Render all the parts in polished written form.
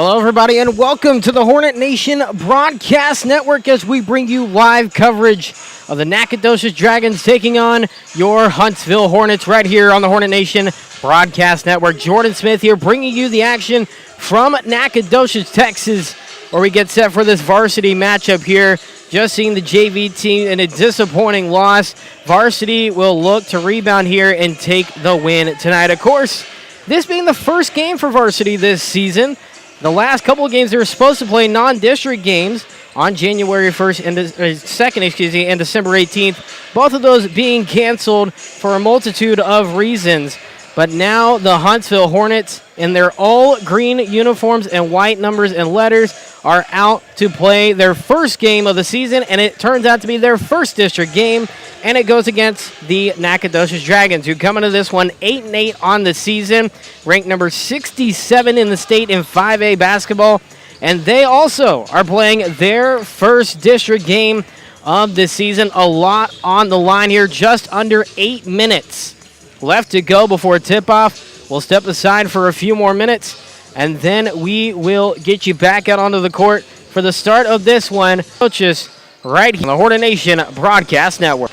Hello, everybody, and welcome to the Hornet Nation Broadcast Network as we bring you live coverage of the Nacogdoches Dragons taking on your Huntsville Hornets right here on the Hornet Nation Broadcast Network. Jordan Smith here bringing you the action from Nacogdoches, Texas, where we get set for this varsity matchup here. Just seeing the JV team in a disappointing loss. Varsity will look to rebound here and take the win tonight. Of course, this being the first game for varsity this season. The last couple of games they were supposed to play non-district games on January 1st and 2nd, and December 18th. Both of those being canceled for a multitude of reasons. But now the Huntsville Hornets in their all-green uniforms and white numbers and letters are out to play their first game of the season, and it turns out to be their first district game, and it goes against the Nacogdoches Dragons, who come into this one 8-8 on the season, ranked number 67 in the state in 5A basketball, and they also are playing their first district game of the season. A lot on the line here, just under 8 minutes left to go before tip-off. We'll step aside for a few more minutes, and then we will get you back out onto the court for the start of this one. Coaches right here on the Hornet Nation Broadcast Network.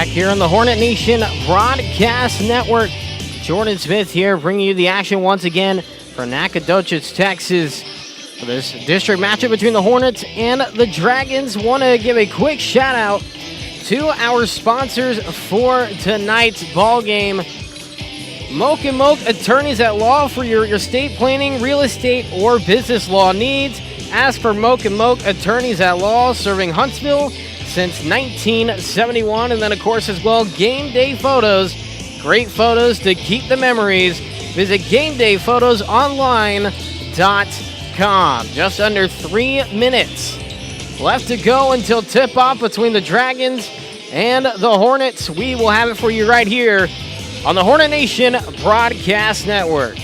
Back here on the Hornet Nation Broadcast Network. Jordan Smith here bringing you the action once again for Nacogdoches, Texas. For this district matchup between the Hornets and the Dragons. Want to give a quick shout out to our sponsors for tonight's ball game. Moak & Moak Attorneys at Law for your estate planning, real estate, or business law needs. Ask for Moak & Moak Attorneys at Law, serving Huntsville since 1971. And then, of course, as well, Game Day Photos. Great photos to keep the memories. Visit GameDayPhotosOnline.com. Just under 3 minutes left to go until tip-off between the Dragons and the Hornets. We will have it for you right here on the Hornet Nation Broadcast Network.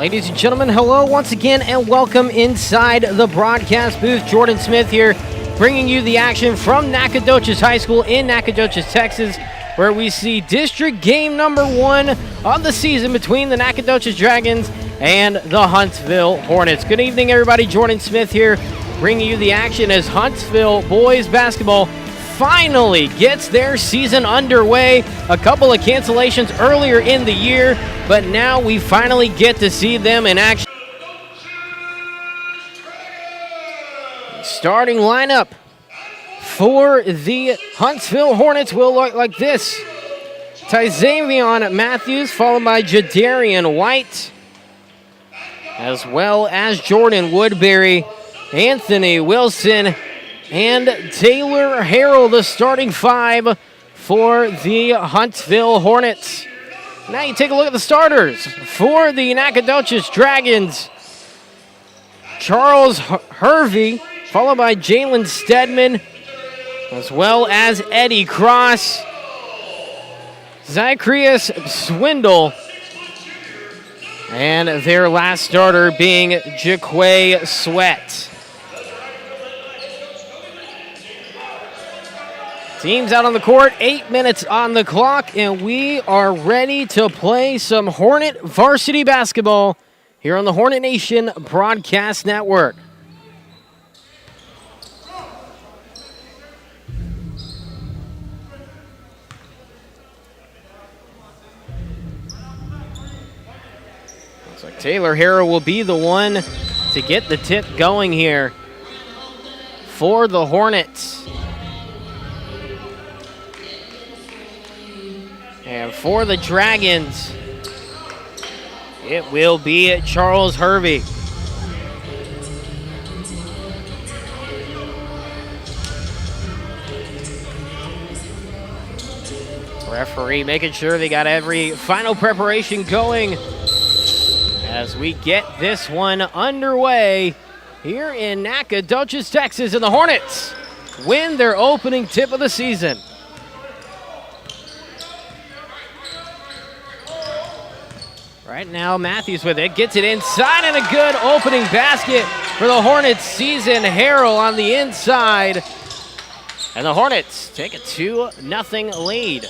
Ladies and gentlemen, hello once again and welcome inside the broadcast booth. Jordan Smith here, bringing you the action from Nacogdoches High School in Nacogdoches, Texas, where we see district game number 1 of the season between the Nacogdoches Dragons and the Huntsville Hornets. Good evening, everybody. Jordan Smith here, bringing you the action as Huntsville boys basketball finally gets their season underway. A couple of cancellations earlier in the year, but now we finally get to see them in action. Starting lineup for the Huntsville Hornets will look like this. Tyzavion Matthews, followed by Jadarian White, as well as Jordan Woodbury, Anthony Wilson, and Taylor Harrell, the starting 5 for the Huntsville Hornets. Now you take a look at the starters for the Nacogdoches Dragons. Charles Hervey, followed by Jalen Stedman, as well as Eddie Cross, Zacharias Swindle, and their last starter being Jaquay Sweat. Teams out on the court, 8 minutes on the clock, and we are ready to play some Hornet varsity basketball here on the Hornet Nation Broadcast Network. Looks like Taylor Harrell will be the one to get the tip going here for the Hornets. And for the Dragons, it will be Charles Hervey. Referee making sure they got every final preparation going as we get this one underway here in Nacogdoches, Texas, and the Hornets win their opening tip of the season. Right now, Matthews with it, gets it inside, and a good opening basket for the Hornets. Season Harrell on the inside, and the Hornets take a 2-0 lead.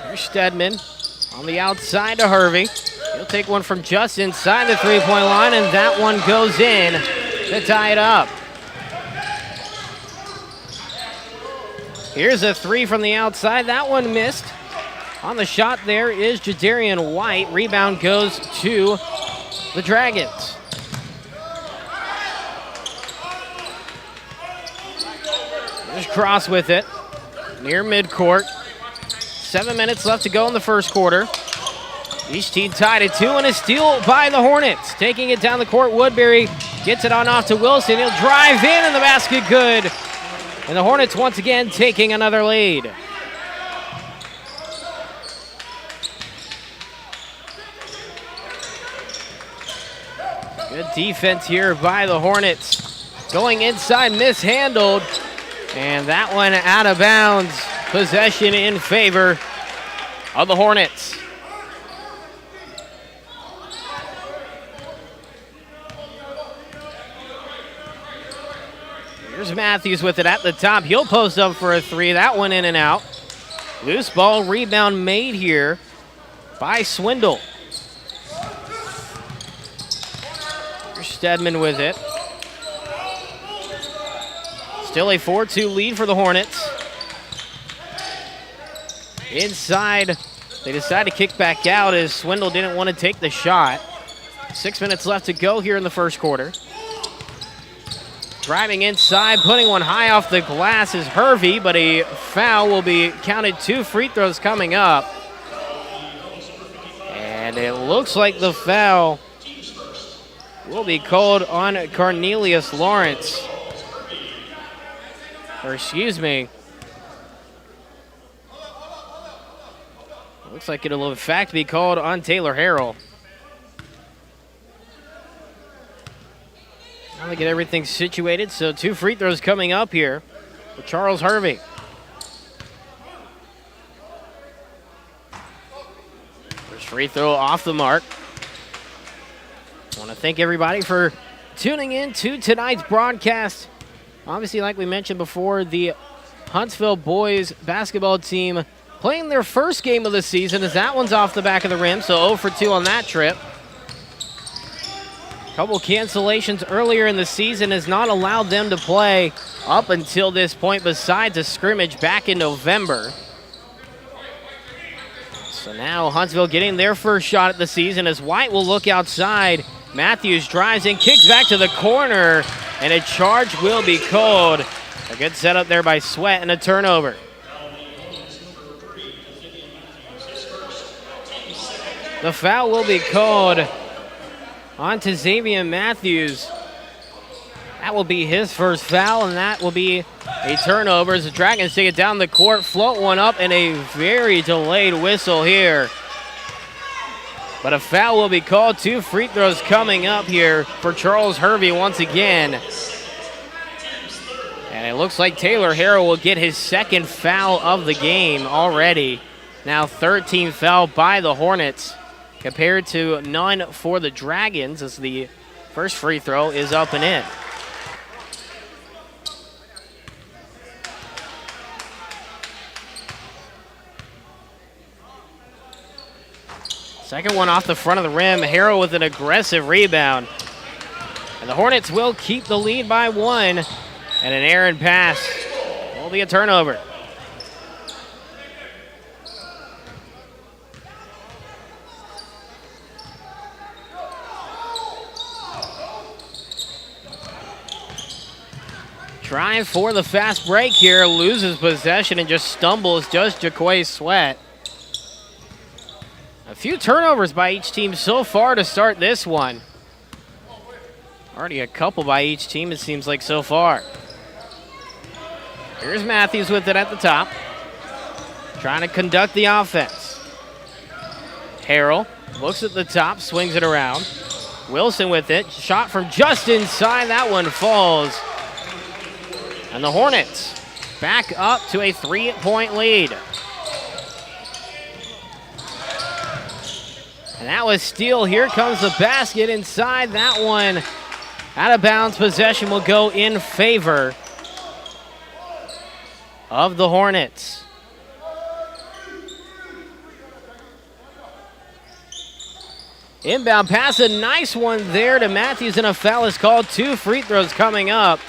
Here's Stedman on the outside to Hervey. He'll take one from just inside the three-point line, and that one goes in to tie it up. Here's a 3 from the outside. That one missed. On the shot there is Jadarian White. Rebound goes to the Dragons. There's Cross with it. Near midcourt. 7 minutes left to go in the first quarter. Each team tied at 2, and a steal by the Hornets. Taking it down the court, Woodbury gets it on off to Wilson. He'll drive in, and the basket good. And the Hornets once again taking another lead. Good defense here by the Hornets. Going inside, mishandled. And that one out of bounds. Possession in favor of the Hornets. Here's Matthews with it at the top. He'll post up for a 3. That one in and out. Loose ball rebound made here by Swindle. Here's Stedman with it. Still a 4-2 lead for the Hornets. Inside, they decide to kick back out as Swindle didn't want to take the shot. 6 minutes left to go here in the first quarter. Driving inside, putting one high off the glass is Hervey, but a foul will be counted. 2 free throws coming up. And it looks like the foul will be called on Cornelius Lawrence. Or excuse me. Looks like it'll in fact be called on Taylor Harrell. Now they get everything situated, so 2 free throws coming up here for Charles Hervey. Free throw off the mark. I want to thank everybody for tuning in to tonight's broadcast. Obviously, like we mentioned before, the Huntsville boys basketball team playing their first game of the season as that one's off the back of the rim, so 0 for 2 on that trip. Couple cancellations earlier in the season has not allowed them to play up until this point besides a scrimmage back in November. So now Huntsville getting their first shot at the season as White will look outside. Matthews drives in, kicks back to the corner, and a charge will be called. A good setup there by Sweat and a turnover. The foul will be called onto Xavier Matthews. That will be his first foul, and that will be a turnover as the Dragons take it down the court, float one up, and a very delayed whistle here. But a foul will be called. 2 free throws coming up here for Charles Hervey once again. And it looks like Taylor Harrell will get his second foul of the game already. Now 13 foul by the Hornets compared to none for the Dragons as the first free throw is up and in. Second one off the front of the rim. Harrell with an aggressive rebound. And the Hornets will keep the lead by 1. And an errant pass will be a turnover. Trying for the fast break here. Loses possession and just stumbles just Jaquay Sweat. A few turnovers by each team so far to start this one. Already a couple by each team, it seems like, so far. Here's Matthews with it at the top. Trying to conduct the offense. Harrell looks at the top, swings it around. Wilson with it. Shot from just inside. That one falls. And the Hornets back up to a 3-point lead. And that was steal. Here comes the basket inside. That one out of bounds. Possession will go in favor of the Hornets. Inbound pass, a nice one there to Matthews, and a foul is called. 2 free throws coming up.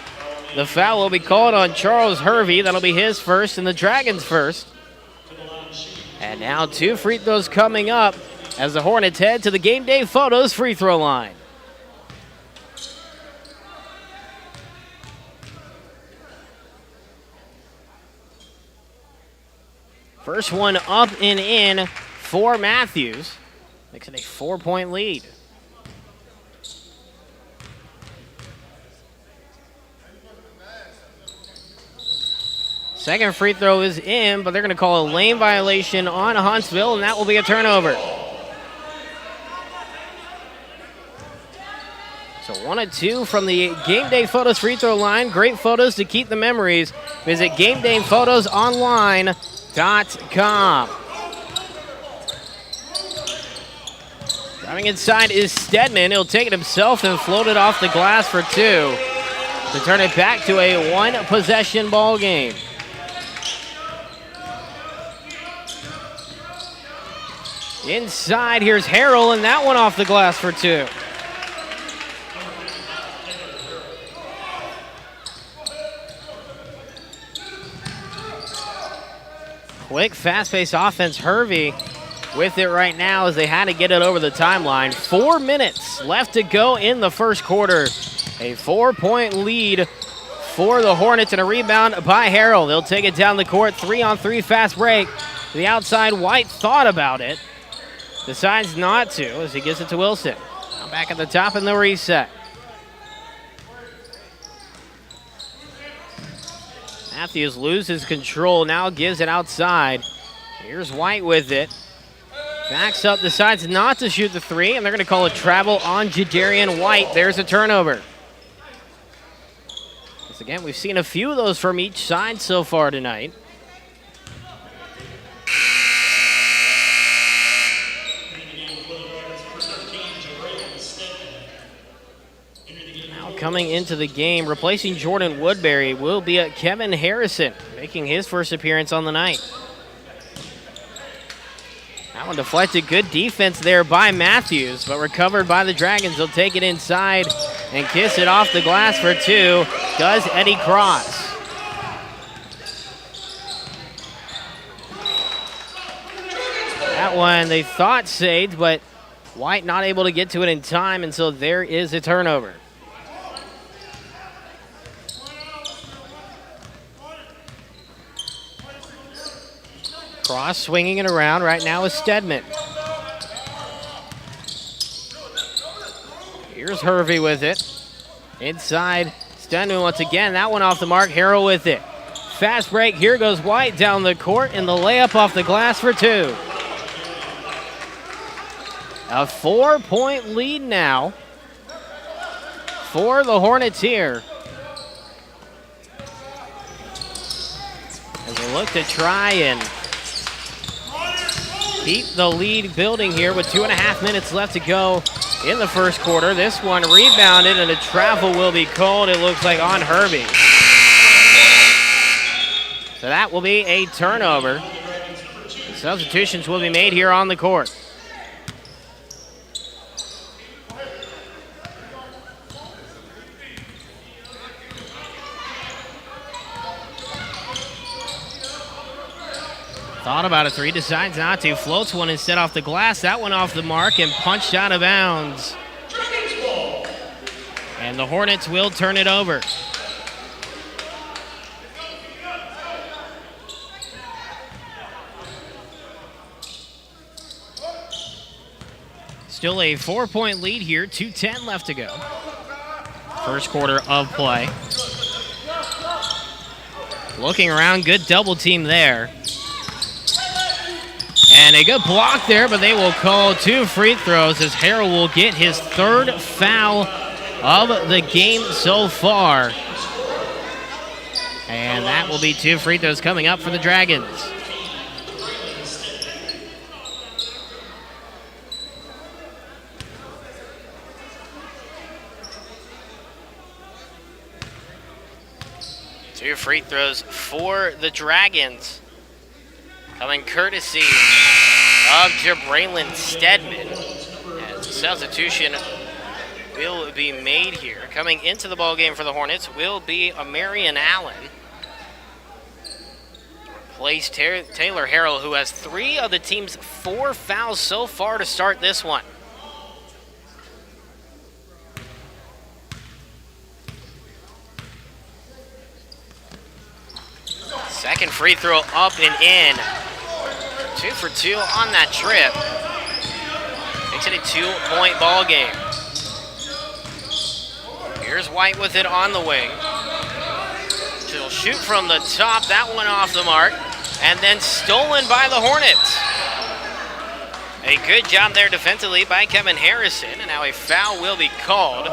The foul will be called on Charles Hervey. That'll be his first and the Dragons' first. And now 2 free throws coming up as the Hornets head to the Game Day Photos free throw line. First one up and in for Matthews. Makes it a 4-point lead. Second free throw is in, but they're going to call a lane violation on Huntsville, and that will be a turnover. So 1 of 2 from the Game Day Photos free throw line. Great photos to keep the memories. Visit GameDayPhotosOnline.com. Driving inside is Stedman. He'll take it himself and float it off the glass for 2 to turn it back to a 1-possession ball game. Inside, here's Harrell, and that one off the glass for 2. Quick, fast-paced offense. Hervey with it right now as they had to get it over the timeline. 4 minutes left to go in the first quarter. A 4-point lead for the Hornets and a rebound by Harrell. They'll take it down the court. 3-on-3 fast break. To the outside, White thought about it. Decides not to as he gives it to Wilson. Now back at the top in the reset. Matthews loses control, now gives it outside. Here's White with it. Backs up, decides not to shoot the 3, and they're going to call a travel on Jadarian White. There's a turnover. Once again, we've seen a few of those from each side so far tonight. coming into the game. Replacing Jordan Woodbury will be Kevin Harrison, making his first appearance on the night. That one deflected. Good defense there by Matthews, but recovered by the Dragons. They'll take it inside and kiss it off the glass for two. Does Eddie Cross. That one they thought saved, but White not able to get to it in time, and so there is a turnover. Cross swinging it around right now is Stedman. Here's Hervey with it. Inside, Stedman once again. That one off the mark. Harrell with it. Fast break. Here goes White down the court, and the layup off the glass for two. A 4-point lead now for the Hornets here. As they look to try and keep the lead building here with 2.5 minutes left to go in the first quarter. This one rebounded, and a travel will be called, it looks like, on Hervey. So that will be a turnover. Substitutions will be made here on the court. Thought about a three, decides not to. Floats one instead off the glass. That one off the mark and punched out of bounds. And the Hornets will turn it over. Still a 4-point lead here. 2:10 left to go. First quarter of play. Looking around, good double team there. And a good block there, but they will call two free throws as Harrell will get his third foul of the game so far. And that will be two free throws coming up for the Dragons. Two free throws for the Dragons. Coming courtesy of Jabraylin Stedman. As the substitution will be made here. Coming into the ballgame for the Hornets will be Marion Allen. Replace Taylor Harrell, who has 3 of the team's 4 fouls so far to start this one. Second free throw up and in. 2 for 2 on that trip. Makes it a 2-point ball game. Here's White with it on the wing. She'll shoot from the top. That one off the mark. And then stolen by the Hornets. A good job there defensively by Kevin Harrison. And now a foul will be called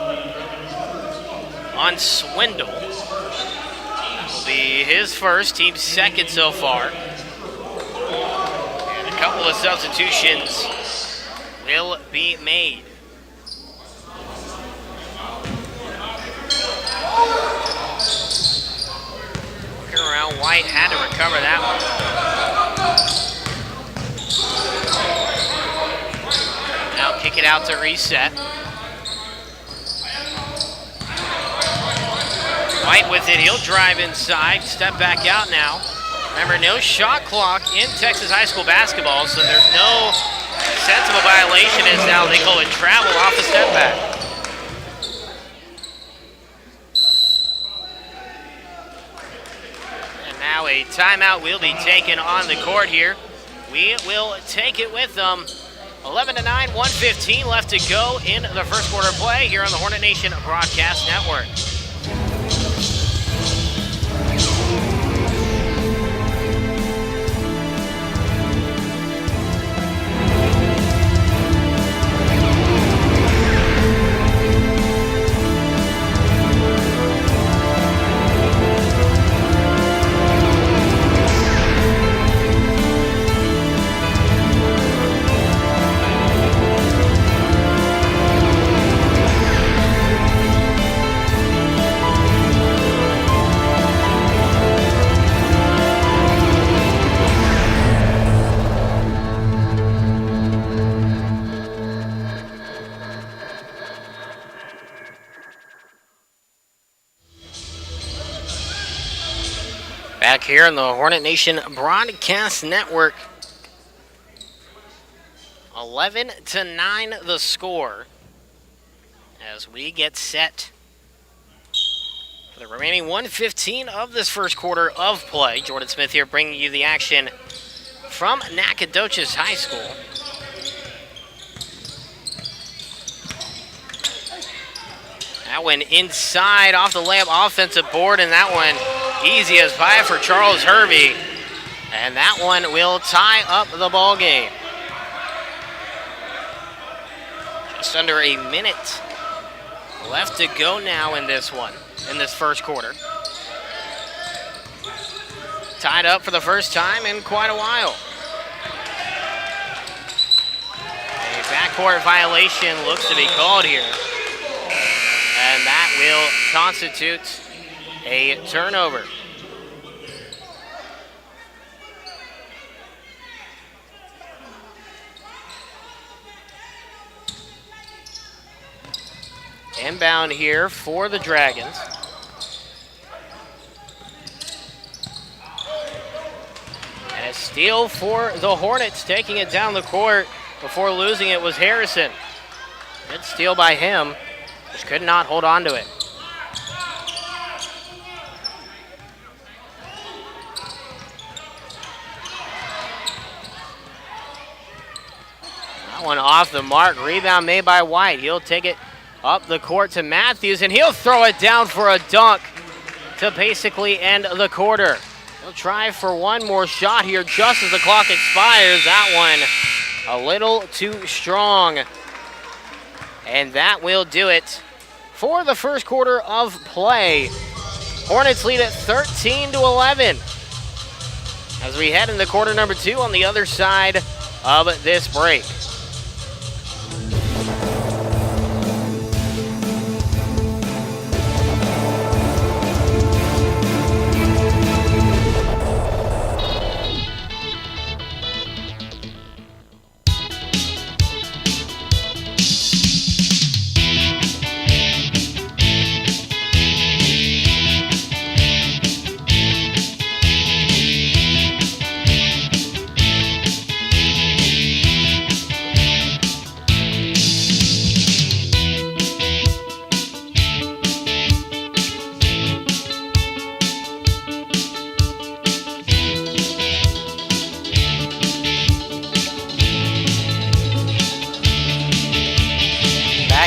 on Swindle. Will be his first, team's second so far. And a couple of substitutions will be made. Looking around, White had to recover that one. Now kick it out to reset. White with it, he'll drive inside, step back out now. Remember, no shot clock in Texas high school basketball, so there's no sense of a violation as now they call it travel off the step back. And now a timeout will be taken on the court here. We will take it with them. 11-9, 1:15 left to go in the first quarter play here on the Hornet Nation Broadcast Network. Back here on the Hornet Nation Broadcast Network. 11-9 the score as we get set for the remaining 1:15 of this first quarter of play. Jordan Smith here bringing you the action from Nacogdoches High School. That went inside off the layup offensive board, and that one easy as pie for Charles Hervey. And that one will tie up the ball game. Just under a minute left to go now in this one, in this first quarter. Tied up for the first time in quite a while. A backcourt violation looks to be called here. And that will constitute a turnover. Inbound here for the Dragons. And a steal for the Hornets, taking it down the court before losing it was Harrison. Good steal by him. Just could not hold on to it. That one off the mark. Rebound made by White. He'll take it up the court to Matthews, and he'll throw it down for a dunk to basically end the quarter. He'll try for one more shot here just as the clock expires. That one a little too strong. And that will do it for the first quarter of play. Hornets lead at 13-11 as we head into quarter number 2 on the other side of this break.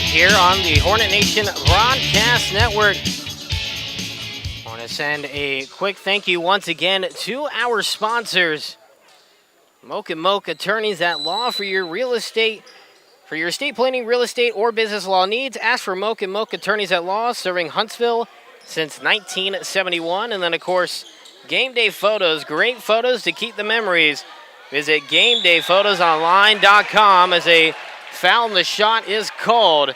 Here on the Hornet Nation Broadcast Network. I want to send a quick thank you once again to our sponsors, Moke & Moke Attorneys at Law for your real estate, for your estate planning, real estate, or business law needs. Ask for Moke & Moke Attorneys at Law, serving Huntsville since 1971. And then, of course, Game Day Photos, great photos to keep the memories. Visit GameDayPhotosOnline.com as a foul in the shot is called.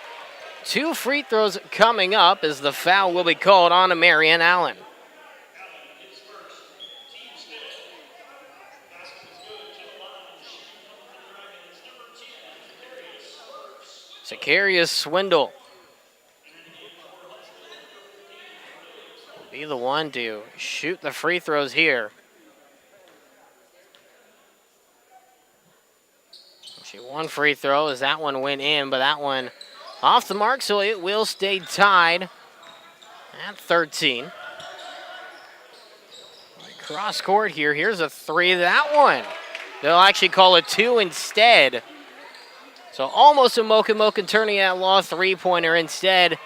2 free throws coming up as the foul will be called on Marian Allen. Zacharias Swindle will be the one to shoot the free throws here. One free throw as that one went in, but that one off the mark, so it will stay tied at 13. Cross court here. Here's a 3. That one, they'll actually call it 2 instead. So almost a Moke & Moke Attorney at Law 3-pointer. Instead,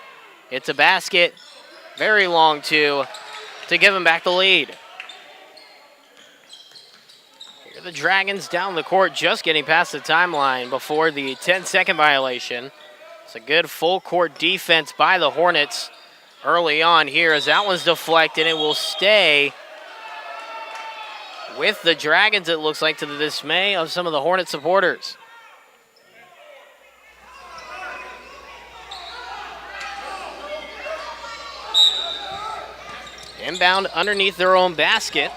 it's a basket. Very long 2 to give them back the lead. The Dragons down the court, just getting past the timeline before the 10-second violation. It's a good full-court defense by the Hornets early on here as that one's deflected. It will stay with the Dragons, it looks like, to the dismay of some of the Hornet supporters. Inbound underneath their own basket.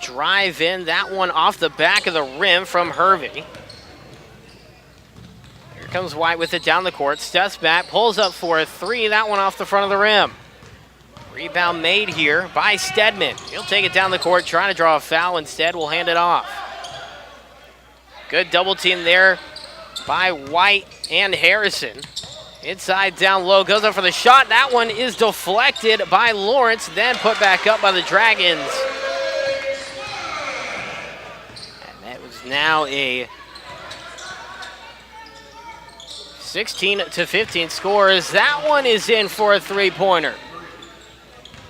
Drive in, that one off the back of the rim from Hervey. Here comes White with it down the court. Steps back, pulls up for a 3. That one off the front of the rim. Rebound made here by Stedman. He'll take it down the court, trying to draw a foul. Instead, will hand it off. Good double team there by White and Harrison. Inside, down low, goes up for the shot. That one is deflected by Lawrence, then put back up by the Dragons. And that was now a 16-15 score, as that one is in for a three-pointer.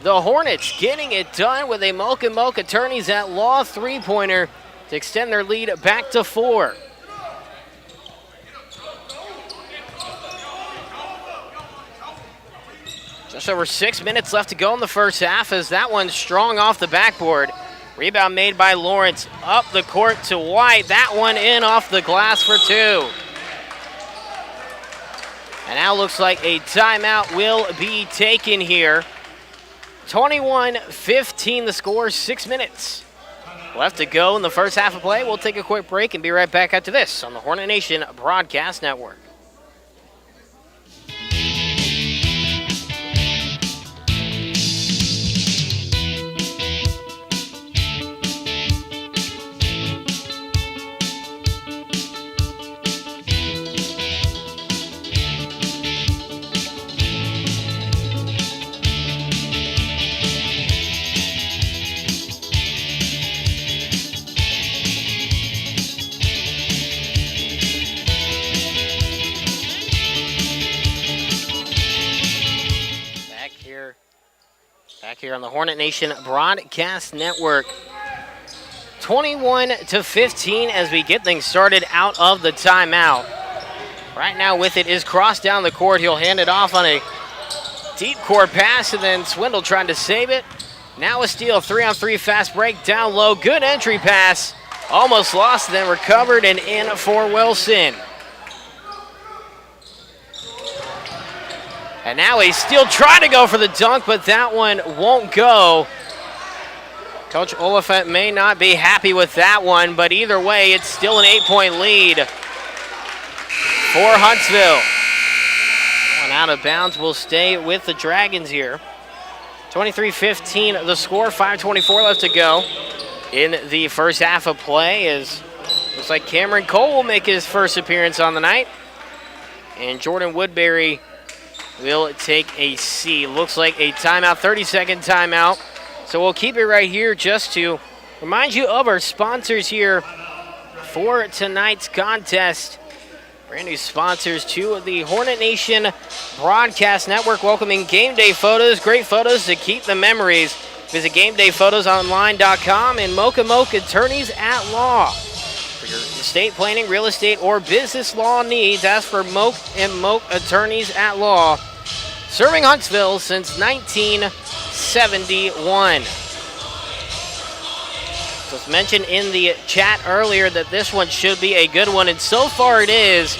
The Hornets getting it done with a Mocha Mocha Attorneys at Law three-pointer to extend their lead back to 4. Just over 6 minutes left to go in the first half, as that one's strong off the backboard. Rebound made by Lawrence, up the court to White. That one in off the glass for 2. And now looks like a timeout will be taken here. 21-15 the score, 6 minutes left to go in the first half of play. We'll take a quick break and be right back after this on the Hornet Nation Broadcast Network. Back here on the Hornet Nation Broadcast Network. 21-15 as we get things started out of the timeout. Right now with it is Cross down the court. He'll hand it off on a deep court pass, and then Swindle trying to save it. Now a steal, 3-on-3 fast break down low. Good entry pass. Almost lost, then recovered and in for Wilson. And now he's still trying to go for the dunk, but that one won't go. Coach Oliphant may not be happy with that one, but either way, it's still an 8-point lead for Huntsville. One out of bounds will stay with the Dragons here. 23-15 the score, 5:24 left to go in the first half of play. As looks like Cameron Cole will make his first appearance on the night. And Jordan Woodbury will take a seat. Looks like a timeout, 30-second timeout. So we'll keep it right here just to remind you of our sponsors here for tonight's contest. Brand new sponsors to the Hornet Nation Broadcast Network, welcoming Game Day Photos. Great photos to keep the memories. Visit GameDayPhotosOnline.com and Mocha Mocha Attorneys at Law. For your estate planning, real estate, or business law needs, ask for Mocha and Mocha Attorneys at Law. Serving Huntsville since 1971. So it's mentioned in the chat earlier that this one should be a good one, and so far it is.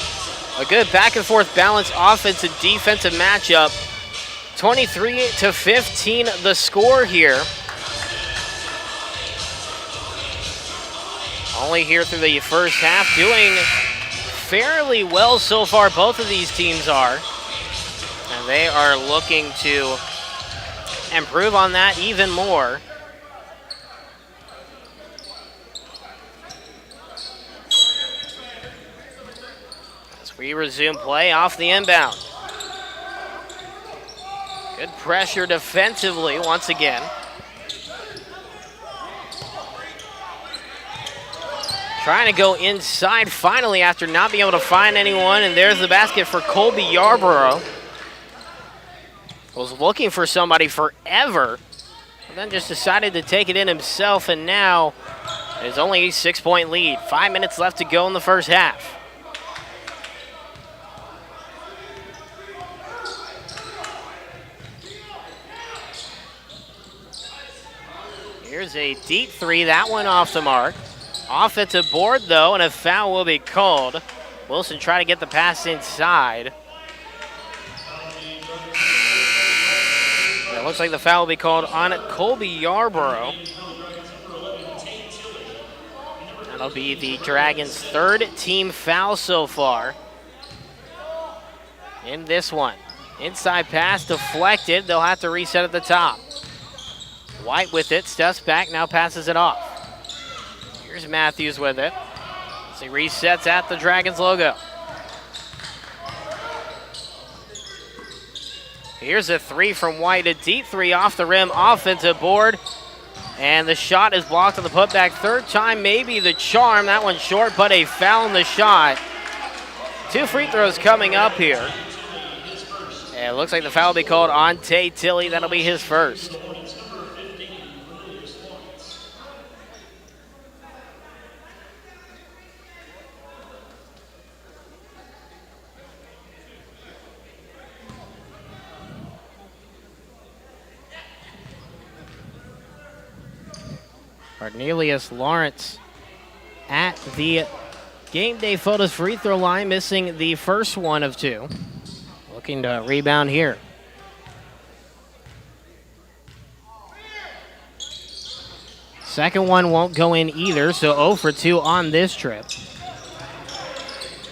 A good back and forth balanced offensive defensive matchup. 23-15 the score here. Only here through the first half, doing fairly well so far, both of these teams are. And they are looking to improve on that even more. As we resume play off the inbound. Good pressure defensively once again. Trying to go inside finally after not being able to find anyone, and there's the basket for Colby Yarborough. Was looking for somebody forever, and then just decided to take it in himself, and now it's only a 6-point lead. 5 minutes left to go in the first half. Here's a deep three, that one off the mark. Offensive board, though, and a foul will be called. Wilson trying to get the pass inside. It looks like the foul will be called on Colby Yarborough. That'll be the Dragons' third team foul so far in this one. Inside pass deflected. They'll have to reset at the top. White with it, steps back, now passes it off. Here's Matthews with it. As he resets at the Dragons logo. Here's a three from White, a deep three off the rim, offensive board. And the shot is blocked on the putback. Third time, maybe the charm. That one's short, but a foul in the shot. 2 free throws coming up here. And it looks like the foul will be called on Tay Tilley. That'll be his first. Cornelius Lawrence at the game day photos free throw line, missing the first one of 2. Looking to rebound here. Second one won't go in either, so 0 for 2 on this trip.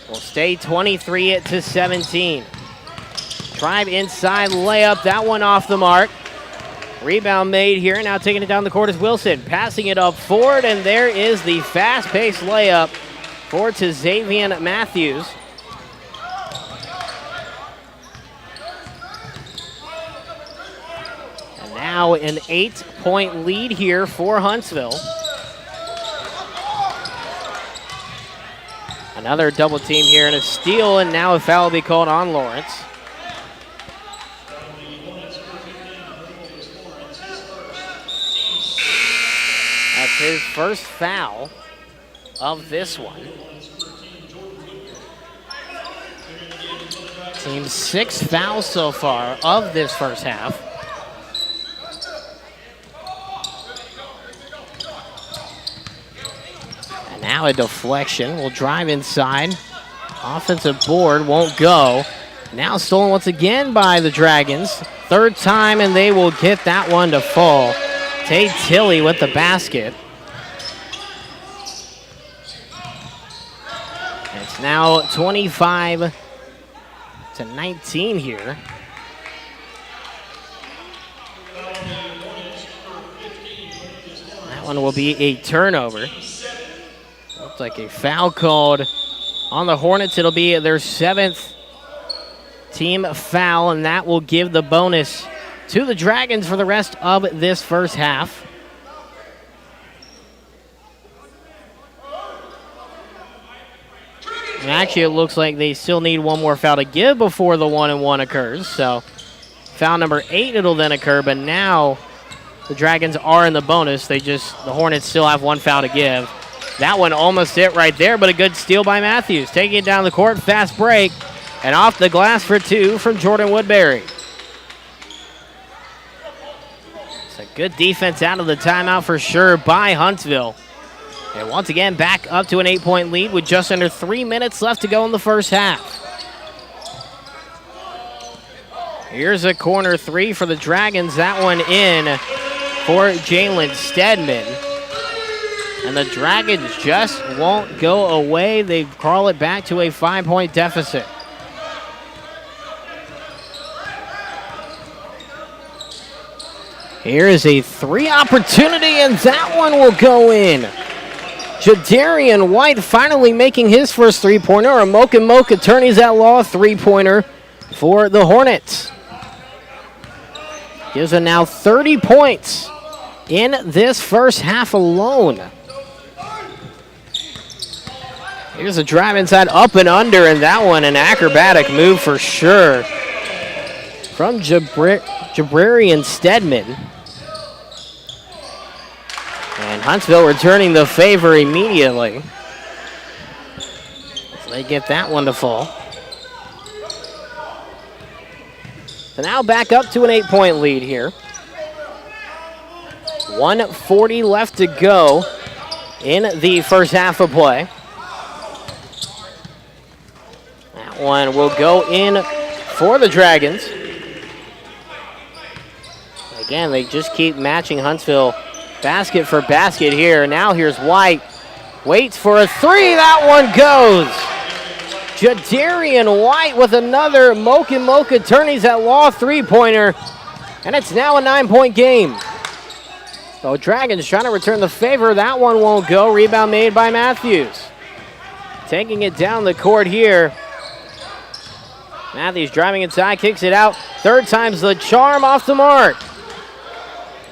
Will stay 23-17. Drive inside layup, that one off the mark. Rebound made here, now taking it down the court is Wilson. Passing it up forward, and there is the fast-paced layup for Xavier Matthews. And now an 8-point lead here for Huntsville. Another double team here and a steal, and now a foul will be called on Lawrence. That's his first foul of this one. Team's 6th foul so far of this first half. And now a deflection. Will drive inside. Offensive board won't go. Now stolen once again by the Dragons. Third time, and they will get that one to fall. Tay Tilley with the basket. It's now 25-19 here. That one will be a turnover. Looks like a foul called on the Hornets. It'll be their 7th team foul, and that will give the bonus to the Dragons for the rest of this first half. And actually, it looks like they still need one more foul to give before the 1-and-1 occurs. So foul number 8, it'll then occur, but now the Dragons are in the bonus. The Hornets still have one foul to give. That one almost hit right there, but a good steal by Matthews. Taking it down the court, fast break, and off the glass for 2 from Jordan Woodbury. It's a good defense out of the timeout for sure by Huntsville. And once again, back up to an 8-point lead with just under 3 minutes left to go in the first half. Here's a corner 3 for the Dragons. That one in for Jalen Stedman. And the Dragons just won't go away. They crawl it back to a 5-point deficit. Here is a 3 opportunity, and that one will go in. Jadarian White finally making his first 3-pointer. A Mocha Attorneys at Law 3-pointer for the Hornets. Gives them now 30 points in this first half alone. Here's a drive inside, up and under, and that one an acrobatic move for sure from Jabrarian Stedman. And Huntsville returning the favor immediately. So they get that one to fall. So now back up to an 8-point lead here. 1:40 left to go in the first half of play. That one will go in for the Dragons. Again, they just keep matching Huntsville basket for basket here. Now here's White. Waits for a 3. That one goes. Jadarian White with another Mocha Attorneys at Law three-pointer. And it's now a 9-point game. So Dragons trying to return the favor. That one won't go. Rebound made by Matthews. Taking it down the court here. Matthews driving inside, kicks it out. Third time's the charm, off the mark.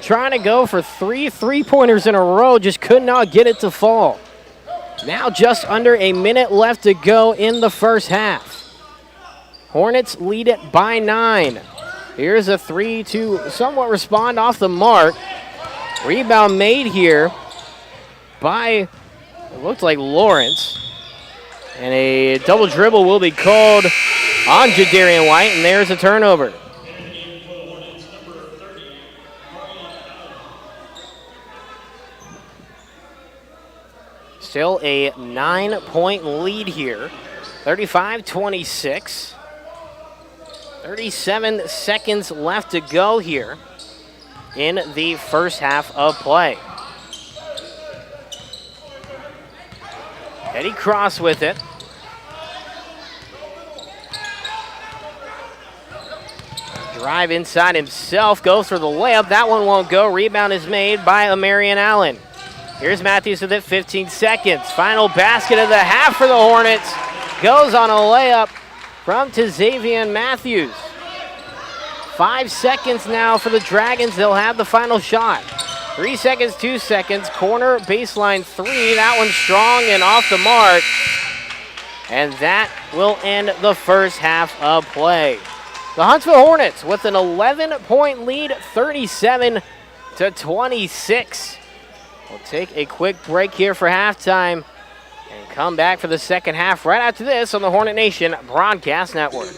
Trying to go for three-pointers in a row, just could not get it to fall. Now just under a minute left to go in the first half. Hornets lead it by 9. Here's a three to somewhat respond off the mark. Rebound made here by, it looked like Lawrence. And a double dribble will be called on Jadarian White, and there's a turnover. Still a 9-point lead here, 35-26. 37 seconds left to go here in the first half of play. Eddie Cross with it. Drive inside himself, goes for the layup. That one won't go. Rebound is made by Amarian Allen. Here's Matthews with it, 15 seconds. Final basket of the half for the Hornets. Goes on a layup from Xavier Matthews. 5 seconds now for the Dragons. They'll have the final shot. 3 seconds, 2 seconds. Corner, baseline three. That one's strong and off the mark. And that will end the first half of play. The Huntsville Hornets with an 11-point lead, 37-26. We'll take a quick break here for halftime and come back for the second half right after this on the Hornet Nation Broadcast Network.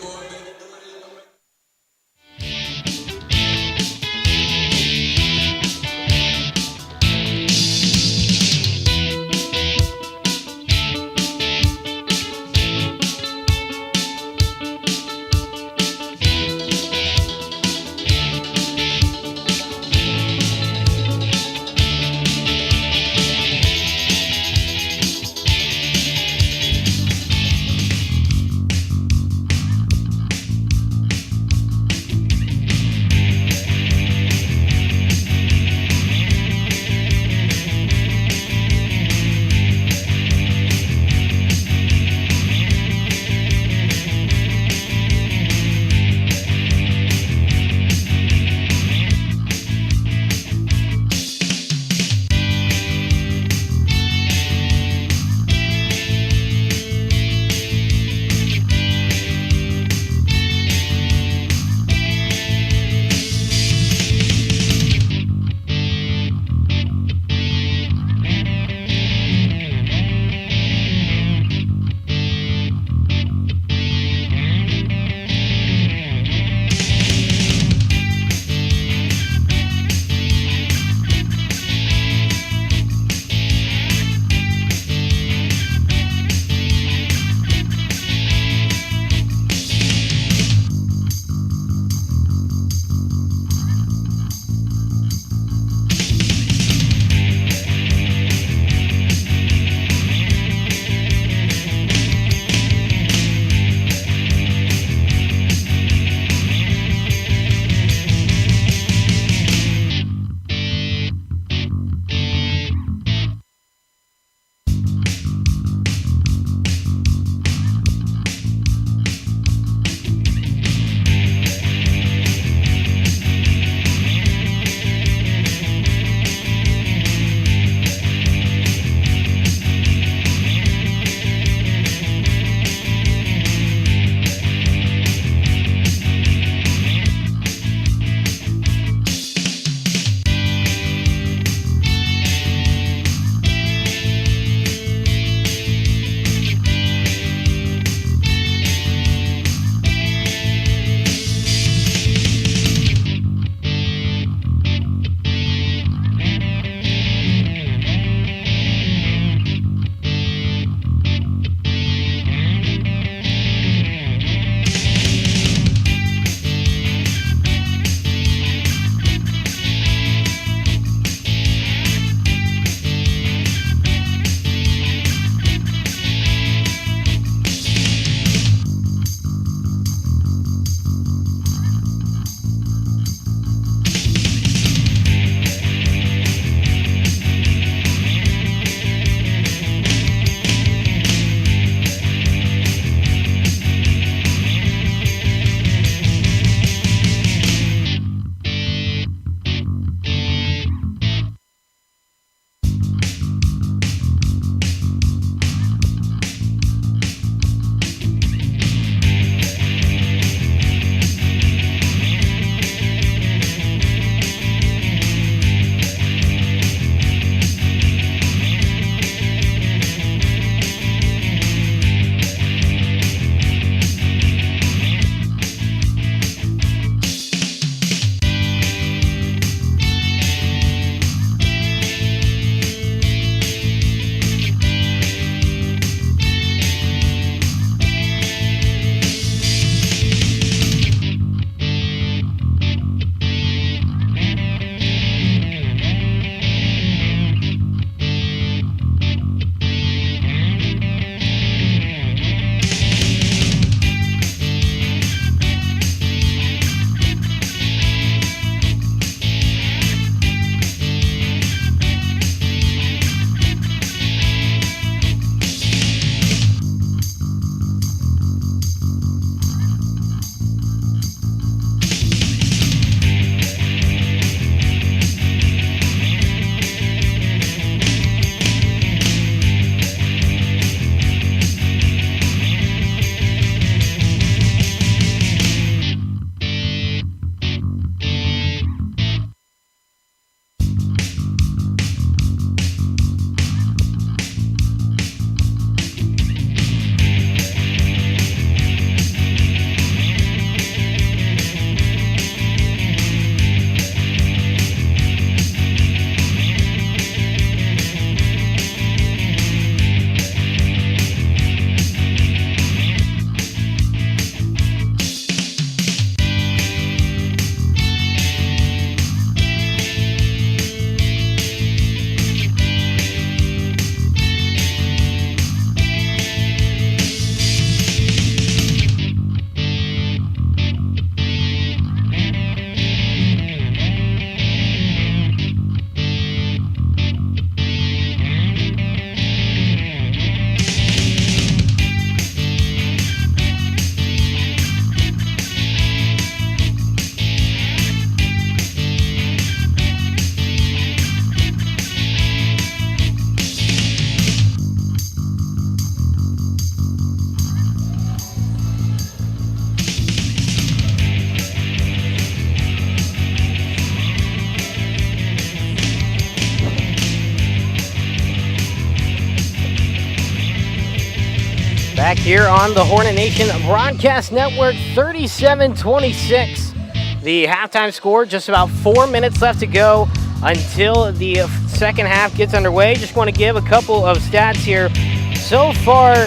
Back here on the Hornet Nation Broadcast Network, 37-26. The halftime score, just about 4 minutes left to go until the second half gets underway. Just want to give a couple of stats here. So far,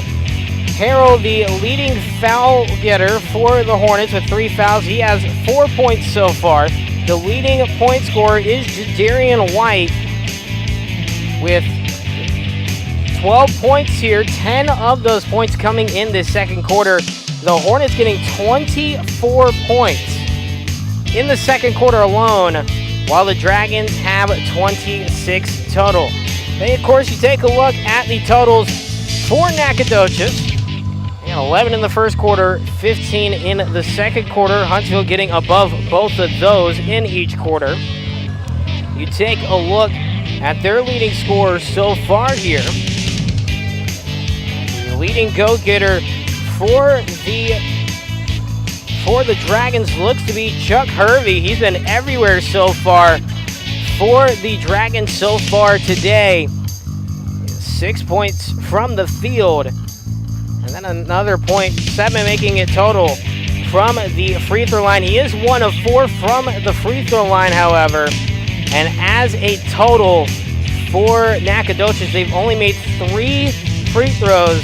Harrell, the leading foul getter for the Hornets with 3 fouls. He has 4 points so far. The leading point scorer is Jadarian White with 12 points here, 10 of those points coming in this second quarter. The Hornets getting 24 points in the second quarter alone, while the Dragons have 26 total. Then, of course, you take a look at the totals for Nacogdoches. 11 in the first quarter, 15 in the second quarter. Huntsville getting above both of those in each quarter. You take a look at their leading scorer so far here. The leading go-getter for the Dragons looks to be Chuck Hervey. He's been everywhere so far for the Dragons so far today. 6 points from the field. And then another point, 7 making it total from the free throw line. He is 1 of 4 from the free throw line, however. And as a total for Nacogdoches, they've only made 3 free throws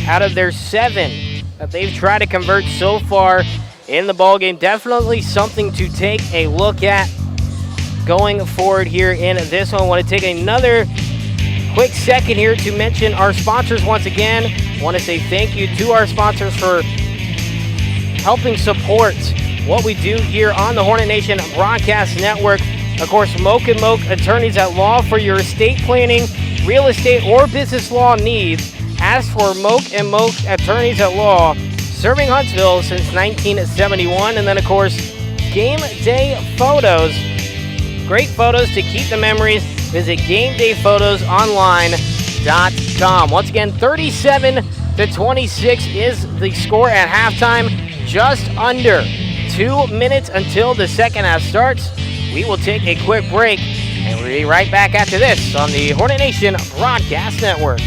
out of their 7 that they've tried to convert so far in the ballgame. Definitely something to take a look at going forward here in this one. I want to take another quick second here to mention our sponsors once again. I want to say thank you to our sponsors for helping support what we do here on the Hornet Nation Broadcast Network. Of course, Moak & Moak Attorneys at Law for your estate planning, real estate, or business law needs. Ask for Moak & Moak Attorneys at Law, serving Huntsville since 1971. And then, of course, Game Day Photos. Great photos to keep the memories. Visit GameDayPhotosOnline.com. Once again, 37-26 is the score at halftime. Just under 2 minutes until the second half starts. We will take a quick break, and we'll be right back after this on the Hornet Nation Broadcast Network.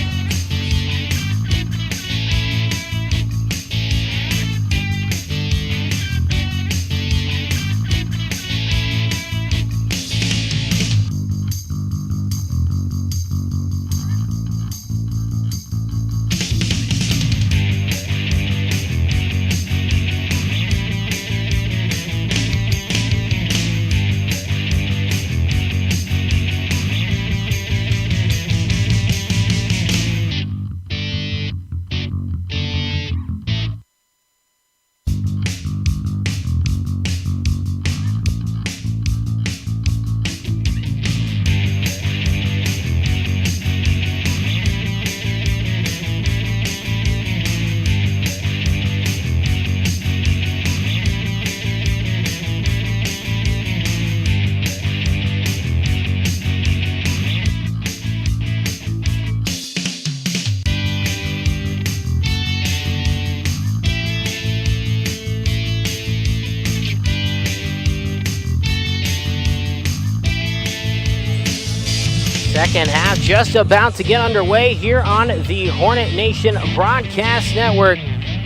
Second half just about to get underway here on the Hornet Nation Broadcast Network.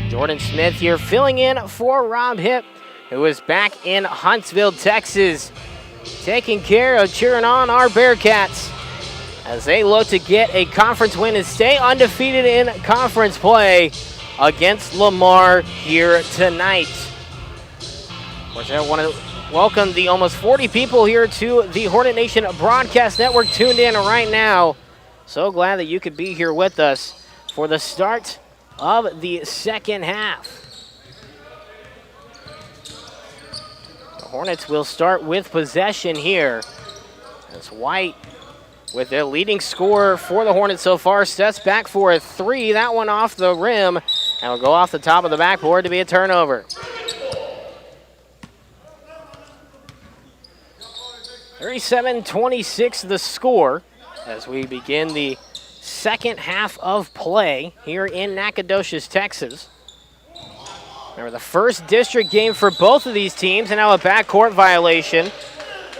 Jordan Smith here filling in for Rob Hipp, who is back in Huntsville, Texas, taking care of cheering on our Bearcats as they look to get a conference win and stay undefeated in conference play against Lamar here tonight. Of course, I want to welcome the almost 40 people here to the Hornet Nation Broadcast Network tuned in right now. So glad that you could be here with us for the start of the second half. The Hornets will start with possession here. That's White with their leading scorer for the Hornets so far. Steps back for a 3. That one off the rim and will go off the top of the backboard to be a turnover. 37-26 the score as we begin the second half of play here in Nacogdoches, Texas. Remember, the first district game for both of these teams, and now a backcourt violation.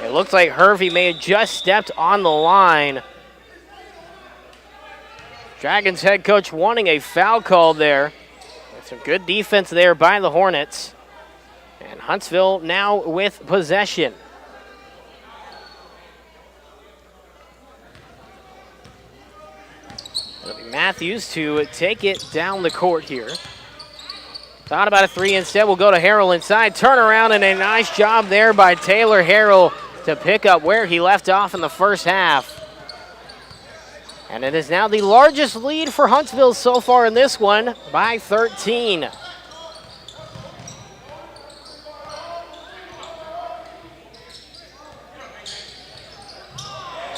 It looks like Hervey may have just stepped on the line. Dragons head coach wanting a foul call there. Some good defense there by the Hornets. And Huntsville now with possession. It'll be Matthews to take it down the court here. Thought about a three instead. We'll go to Harrell inside. Turnaround and a nice job there by Taylor Harrell to pick up where he left off in the first half. And it is now the largest lead for Huntsville so far in this one by 13.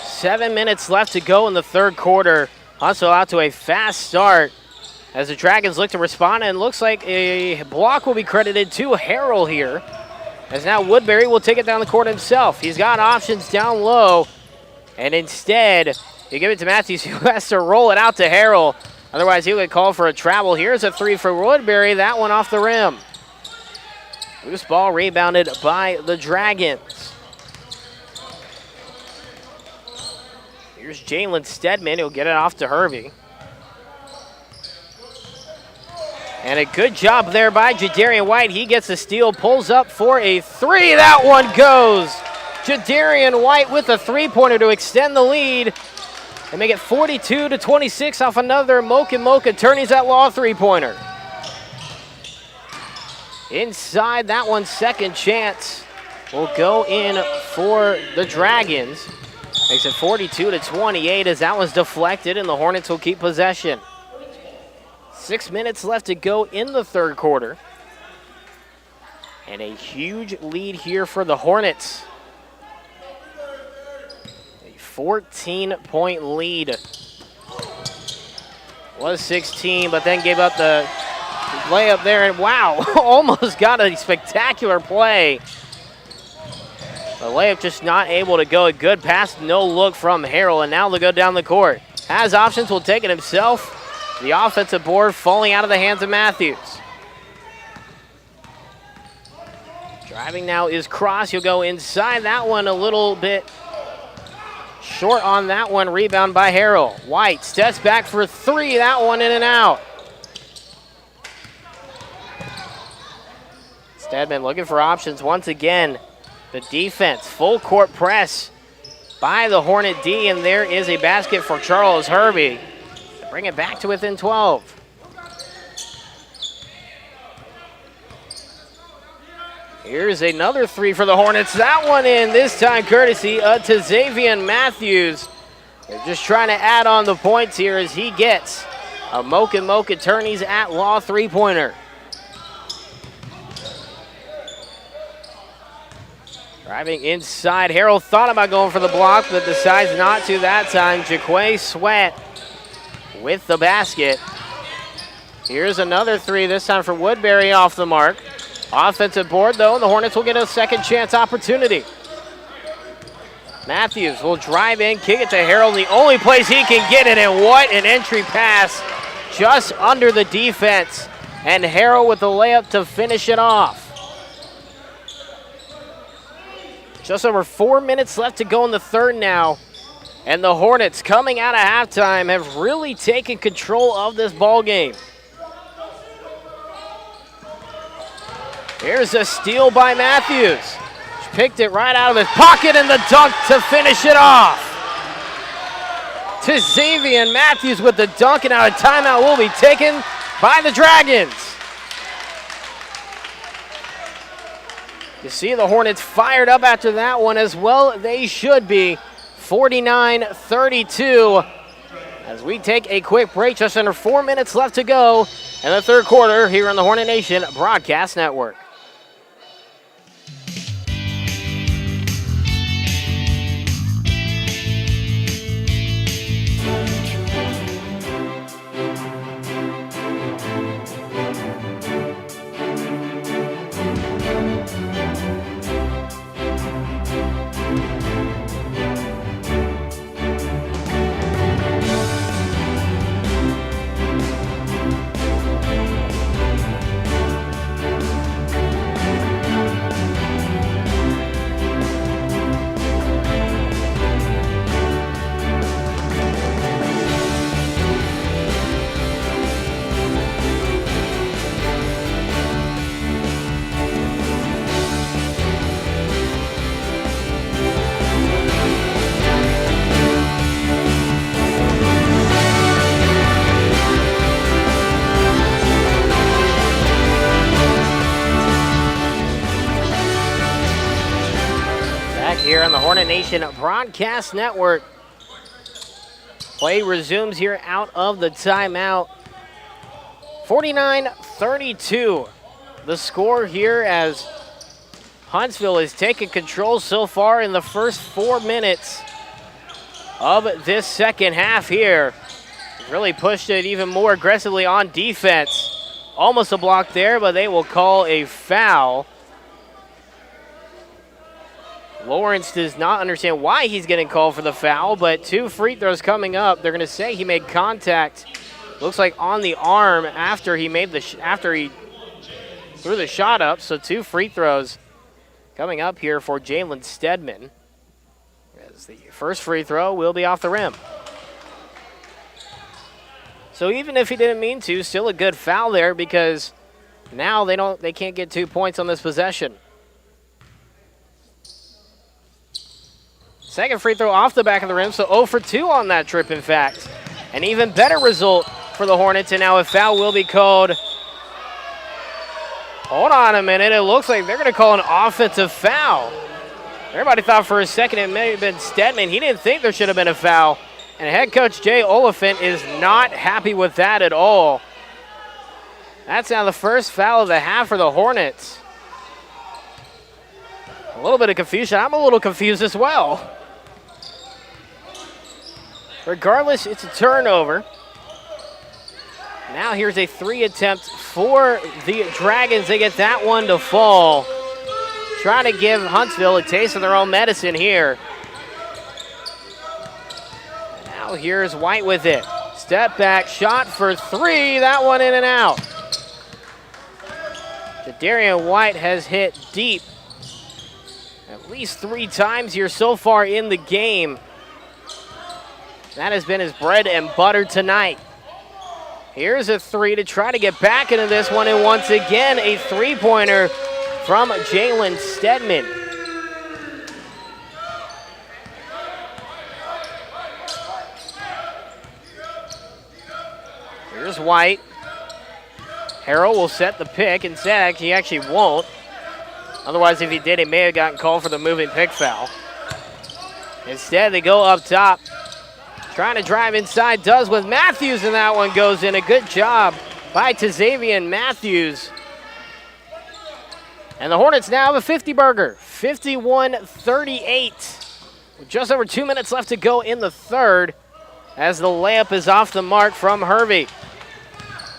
Seven minutes left to go in the third quarter. Huntsville out to a fast start as the Dragons look to respond, and looks like a block will be credited to Harrell here. As now Woodbury will take it down the court himself. He's got options down low, and instead you give it to Matthews, who has to roll it out to Harrell. Otherwise, he'll get called for a travel. Here's a three for Woodbury. That one off the rim. Loose ball rebounded by the Dragons. Here's Jalen Stedman. He'll get it off to Hervey. And a good job there by Jadarian White. He gets a steal, pulls up for a three. That one goes. Jadarian White with a three-pointer to extend the lead. They make it 42-26 off another Mocha Attorneys at Law three-pointer. Inside that one, second chance will go in for the Dragons. Makes it 42-28 as that was deflected, and the Hornets will keep possession. 6 minutes left to go in the third quarter. And a huge lead here for the Hornets. 14-point lead. Was 16, but then gave up the layup there, and wow, almost got a spectacular play. The layup just not able to go. A good pass, no look from Harrell, and now they'll go down the court. Has options, will take it himself. The offensive board falling out of the hands of Matthews. Driving now is Cross. He'll go inside that one a little bit. Short on that one, rebound by Harrell. White steps back for three, that one in and out. Stedman looking for options once again. The defense, full court press by the Hornet D, and there is a basket for Charles Hervey. Bring it back to within 12. Here's another three for the Hornets. That one in, this time courtesy of Xavier Matthews. They're just trying to add on the points here as he gets a Mocha Attorneys at Law three-pointer. Driving inside, Harrell thought about going for the block, but decides not to that time. Jaquay Sweat with the basket. Here's another three, this time for Woodbury off the mark. Offensive board, though, and the Hornets will get a second chance opportunity. Matthews will drive in, kick it to Harrell, the only place he can get it, and what an entry pass just under the defense. And Harrell with the layup to finish it off. Just over 4 minutes left to go in the third now. And the Hornets, coming out of halftime, have really taken control of this ball game. Here's a steal by Matthews. Picked it right out of his pocket, and the dunk to finish it off. To Xavier Matthews with the dunk, and now a timeout will be taken by the Dragons. You see the Hornets fired up after that one as well. They should be. 49-32 as we take a quick break. Just under 4 minutes left to go in the third quarter here on the Hornet Nation Broadcast Network. Back here on the Hornet Nation Broadcast Network. Play resumes here out of the timeout. 49-32. The score here as Huntsville has taken control so far in the first 4 minutes of this second half here. Really pushed it even more aggressively on defense. Almost a block there, but they will call a foul. Lawrence does not understand why he's getting called for the foul, but 2 free throws coming up. They're going to say he made contact. Looks like on the arm after he made after he threw the shot up. So 2 free throws coming up here for Jalen Stedman. As the first free throw will be off the rim. So even if he didn't mean to, still a good foul there because now they can't get 2 points on this possession. Second free throw off the back of the rim, so 0 for 2 on that trip, in fact. An even better result for the Hornets, and now a foul will be called. Hold on a minute. It looks like they're going to call an offensive foul. Everybody thought for a second it may have been Stedman. He didn't think there should have been a foul. And head coach Jay Oliphant is not happy with that at all. That's now the first foul of the half for the Hornets. A little bit of confusion. I'm a little confused as well. Regardless, it's a turnover. Now here's a 3 attempt for the Dragons. They get that one to fall. Trying to give Huntsville a taste of their own medicine here. Now here's White with it. Step back, shot for 3. That one in and out. Jadarian White has hit deep at least 3 times here so far in the game. That has been his bread and butter tonight. Here's a 3 to try to get back into this one, and once again, a 3-pointer from Jalen Stedman. Here's White. Harrell will set the pick. Instead, he actually won't. Otherwise, if he did, he may have gotten called for the moving pick foul. Instead, they go up top. Trying to drive inside, does with Matthews, and that one goes in. A good job by Tazavian Matthews. And the Hornets now have a 50-burger, 51-38. With just over 2 minutes left to go in the third as the layup is off the mark from Hervey.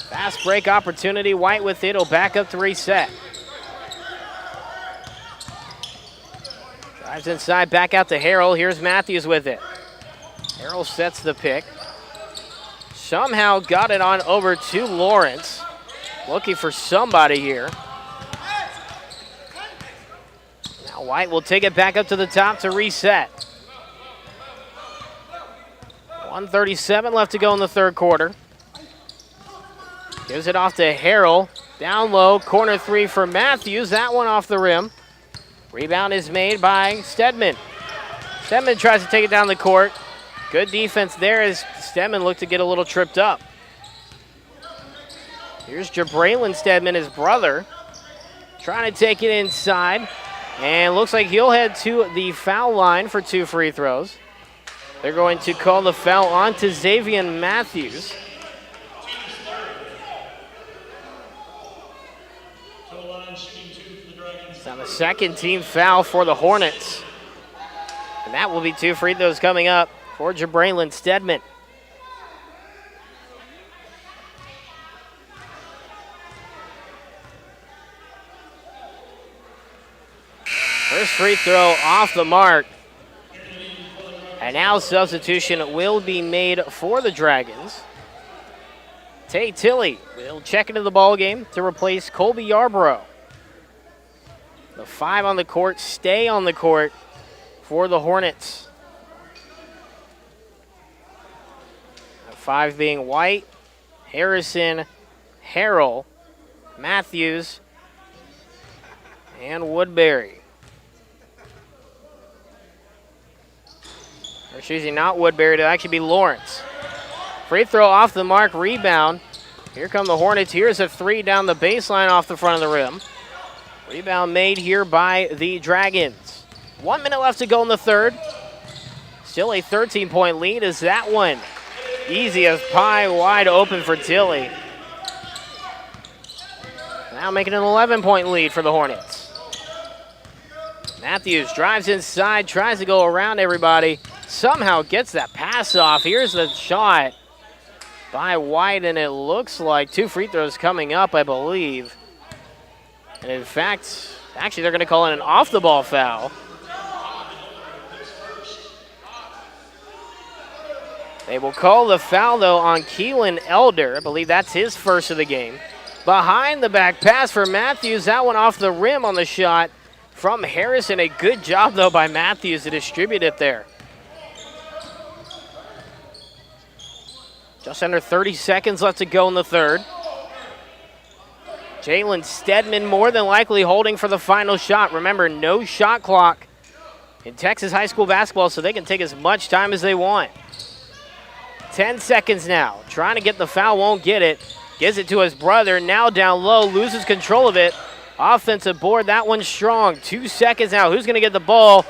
Fast break opportunity, White with it, will back up to reset. Drives inside, back out to Harrell. Here's Matthews with it. Harrell sets the pick. Somehow got it on over to Lawrence. Looking for somebody here. Now White will take it back up to the top to reset. 1:37 left to go in the third quarter. Gives it off to Harrell. Down low, corner 3 for Matthews. That one off the rim. Rebound is made by Stedman. Stedman tries to take it down the court. Good defense there as Stedman looked to get a little tripped up. Here's Jabraylin Stedman, his brother, trying to take it inside. And looks like he'll head to the foul line for 2 free throws. They're going to call the foul on to Xavier Matthews. It's on the second team foul for the Hornets. And that will be 2 free throws coming up for Jabraylin Stedman. First free throw off the mark. And now substitution will be made for the Dragons. Tay Tilley will check into the ball game to replace Colby Yarborough. The 5 on the court stay on the court for the Hornets. The 5 being White, Harrison, Harrell, Matthews, and Woodbury. They're choosing not Woodbury to actually be Lawrence. Free throw off the mark, rebound. Here come the Hornets. Here's a 3 down the baseline off the front of the rim. Rebound made here by the Dragons. 1 minute left to go in the third. Still a 13-point lead as that one easy as pie, wide open for Tilly. Now making an 11-point lead for the Hornets. Matthews drives inside, tries to go around everybody. Somehow gets that pass off. Here's the shot by White, and it looks like 2 free throws coming up, I believe. And in fact, actually they're going to call it an off-the-ball foul. They will call the foul, though, on Keelan Elder. I believe that's his first of the game. Behind the back pass for Matthews. That one off the rim on the shot from Harrison. A good job, though, by Matthews to distribute it there. Just under 30 seconds left to go in the third. Jalen Stedman more than likely holding for the final shot. Remember, no shot clock in Texas high school basketball, so they can take as much time as they want. 10 seconds now. Trying to get the foul, won't get it. Gives it to his brother. Now down low, loses control of it. Offensive board, that one's strong. 2 seconds now. Who's going to get the ball?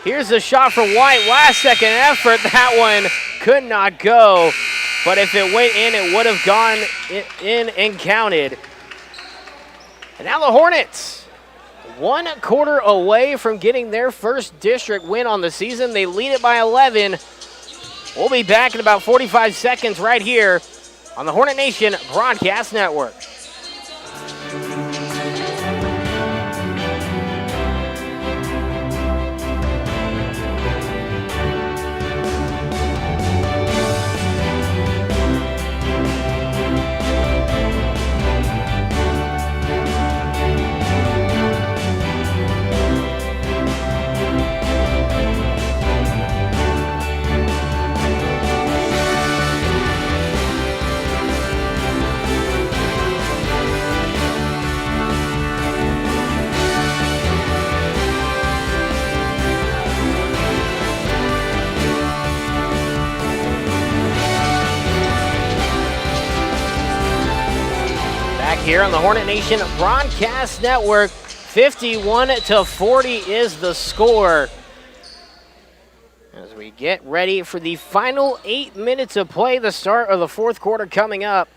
Here's the shot from White. Last second effort. That one could not go. But if it went in, it would have gone in and counted. And now the Hornets, 1 quarter away from getting their first district win on the season. They lead it by 11. We'll be back in about 45 seconds right here on the Hornet Nation Broadcast Network. Here on the Hornet Nation Broadcast Network, 51-40 is the score. As we get ready for the final 8 minutes of play, the start of the fourth quarter coming up.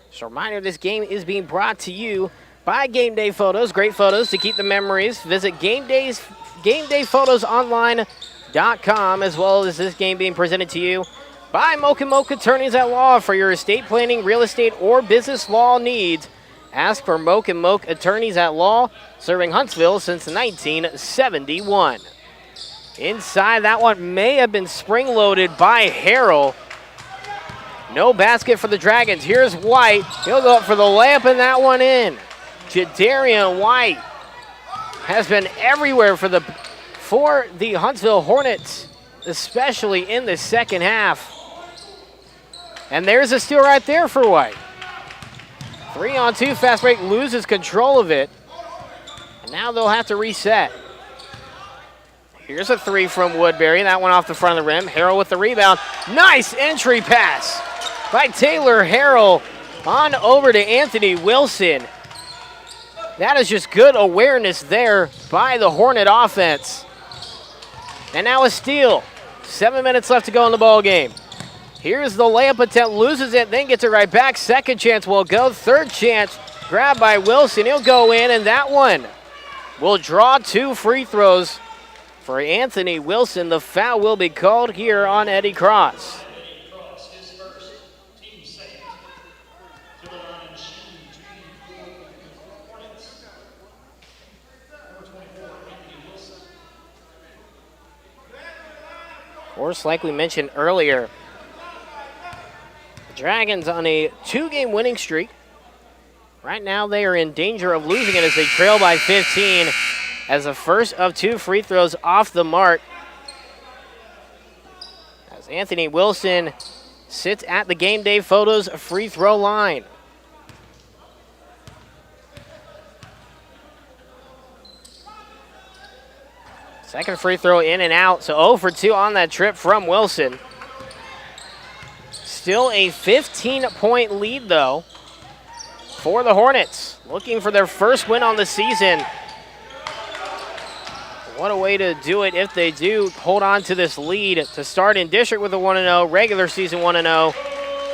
Just a reminder, this game is being brought to you by Game Day Photos. Great photos to keep the memories. Visit GameDayPhotosOnline.com, as well as this game being presented to you by Moke & Moke Attorneys at Law for your estate planning, real estate, or business law needs. Ask for Moke & Moke Attorneys at Law, serving Huntsville since 1971. Inside, that one may have been spring-loaded by Harrell. No basket for the Dragons. Here's White. He'll go up for the layup and that one in. Jadarian White has been everywhere for the Huntsville Hornets, especially in the second half. And there's a steal right there for White. 3-on-2 fast break, loses control of it. And now they'll have to reset. Here's a three from Woodbury. That one off the front of the rim. Harrell with the rebound. Nice entry pass by Taylor Harrell on over to Anthony Wilson. That is just good awareness there by the Hornet offense. And now a steal. 7 minutes left to go in the ball game. Here's the layup attempt, loses it, then gets it right back. Second chance will go. Third chance, grabbed by Wilson. He'll go in, and that one will draw 2 free throws for Anthony Wilson. The foul will be called here on Eddie Cross. Of course, like we mentioned earlier, Dragons on a 2-game winning streak. Right now they are in danger of losing it as they trail by 15 as the first of 2 free throws off the mark. As Anthony Wilson sits at the Game Day Photos free throw line. Second free throw in and out, so 0 for 2 on that trip from Wilson. Still a 15-point lead, though, for the Hornets. Looking for their first win on the season. What a way to do it if they do hold on to this lead to start in district with a 1-0, regular season 1-0,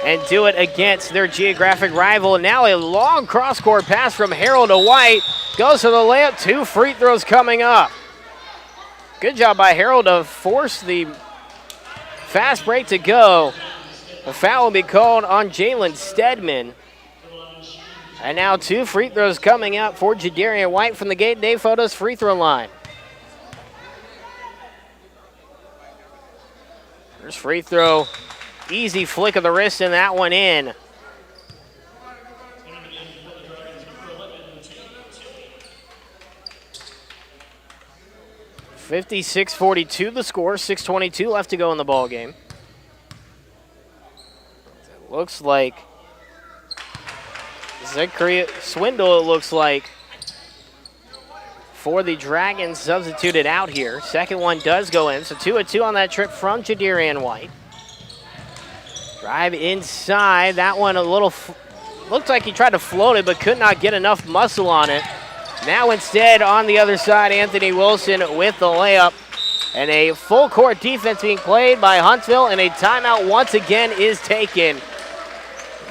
and do it against their geographic rival. Now a long cross-court pass from Harold to White. Goes to the layup, 2 free throws coming up. Good job by Harold to force the fast break to go. A foul will be called on Jalen Stedman. And now 2 free throws coming up for Jadarian White from the Game Day Photos free throw line. First free throw, easy flick of the wrist and that one in. (56-42) the score, 6:22 left to go in the ball game. It looks like Zachary Swindle, it looks like, for the Dragons, substituted out here. Second one does go in, so 2-2 on that trip from Jadarian White. Drive inside, that one a little, looked like he tried to float it, but could not get enough muscle on it. Now instead, on the other side, Anthony Wilson with the layup. And a full court defense being played by Huntsville, and a timeout once again is taken.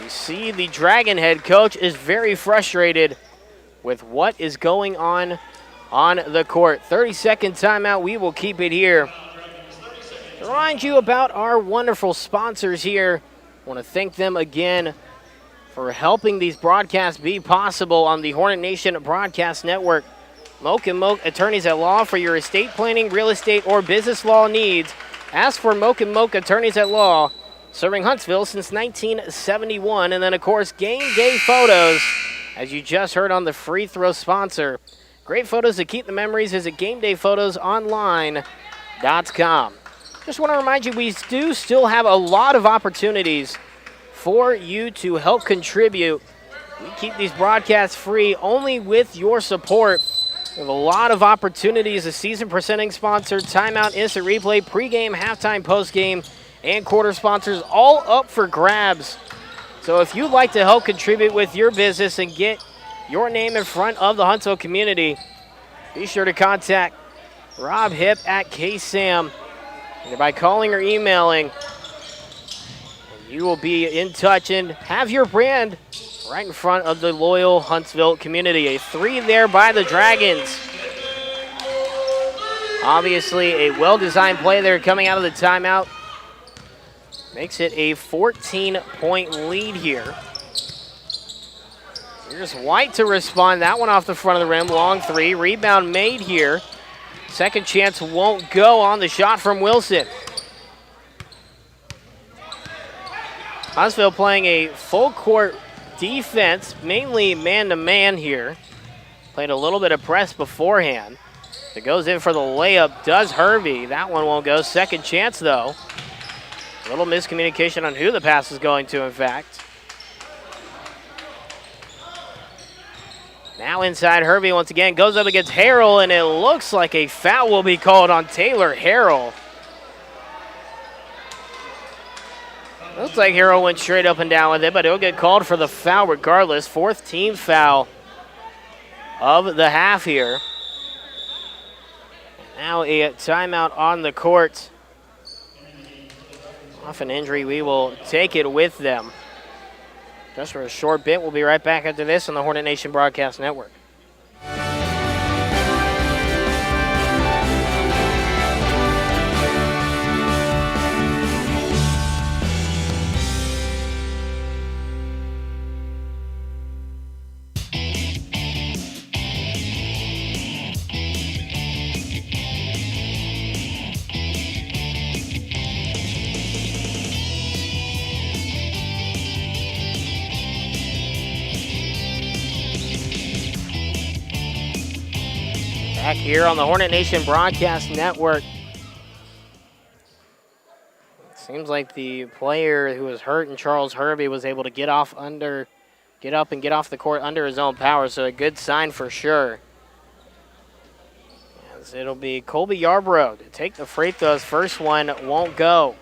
You see the Dragon head coach is very frustrated with what is going on the court. 30-second timeout. We will keep it here. To remind you about our wonderful sponsors here. I want to thank them again for helping these broadcasts be possible on the Hornet Nation Broadcast Network. Moak & Moak Attorneys at Law for your estate planning, real estate, or business law needs. Ask for Moak & Moak Attorneys at Law, serving Huntsville since 1971. And then, of course, Game Day Photos, as you just heard on the free throw sponsor. Great photos to keep the memories. Visit GameDayPhotosOnline.com. Just want to remind you, we do still have a lot of opportunities for you to help contribute. We keep these broadcasts free only with your support. We have a lot of opportunities. A season presenting sponsor, timeout, instant replay, pregame, halftime, postgame, and quarter sponsors, all up for grabs. So if you'd like to help contribute with your business and get your name in front of the Huntsville community, be sure to contact Rob Hipp at KSAM, either by calling or emailing. You will be in touch and have your brand right in front of the loyal Huntsville community. A 3 there by the Dragons. Obviously a well-designed play there coming out of the timeout. Makes it a 14-point lead here. Here's White to respond. That one off the front of the rim. Long 3. Rebound made here. Second chance won't go on the shot from Wilson. Huntsville playing a full court defense, mainly man-to-man here. Played a little bit of press beforehand. It goes in for the layup. Does Hervey. That one won't go. Second chance, though. A little miscommunication on who the pass is going to, in fact. Now inside, Hervey once again goes up against Harrell, and it looks like a foul will be called on Taylor Harrell. Looks like Harrell went straight up and down with it, but it'll get called for the foul regardless. 4th team foul of the half here. Now a timeout on the court. Off an injury, we will take it with them. Just for a short bit, we'll be right back after this on the Hornet Nation Broadcast Network. Back here on the Hornet Nation Broadcast Network. Seems like the player who was hurt in Charles Hervey was able to get up and get off the court under his own power, so a good sign for sure. As it'll be Colby Yarbrough to take the free throws. First one won't go.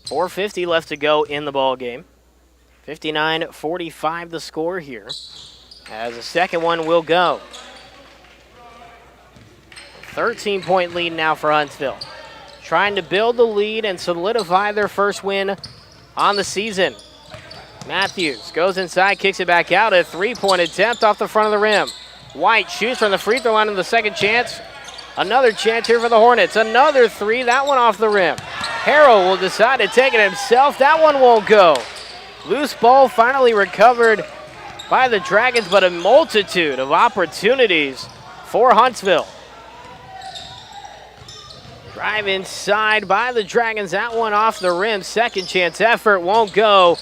.450 left to go in the ball game. 59-45 the score here. as the second one will go. 13-point lead now for Huntsville. Trying to build the lead and solidify their first win on the season. Matthews goes inside, kicks it back out. A three-point attempt off the front of the rim. White shoots from the free throw line in the second chance. Another chance here for the Hornets. Another three, that one off the rim. Harrell will decide to take it himself. That one won't go. Loose ball finally recovered by the Dragons, but a multitude of opportunities for Huntsville. Drive inside by the Dragons. That one off the rim. Second chance effort won't go.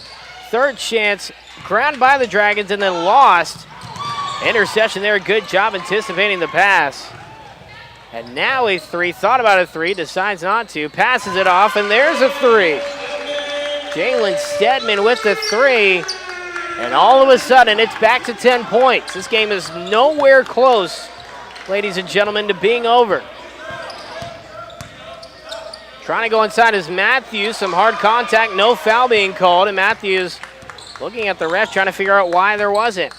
Third chance grabbed by the Dragons and then lost. Interception there. Good job anticipating the pass. And now a three. Thought about a three. Decides not to. Passes it off, and there's a three. Jalen Stedman with the three. And all of a sudden, it's back to 10 points. This game is nowhere close, ladies and gentlemen, to being over. Trying to go inside is Matthews. Some hard contact, no foul being called. And Matthews looking at the ref, trying to figure out why there wasn't.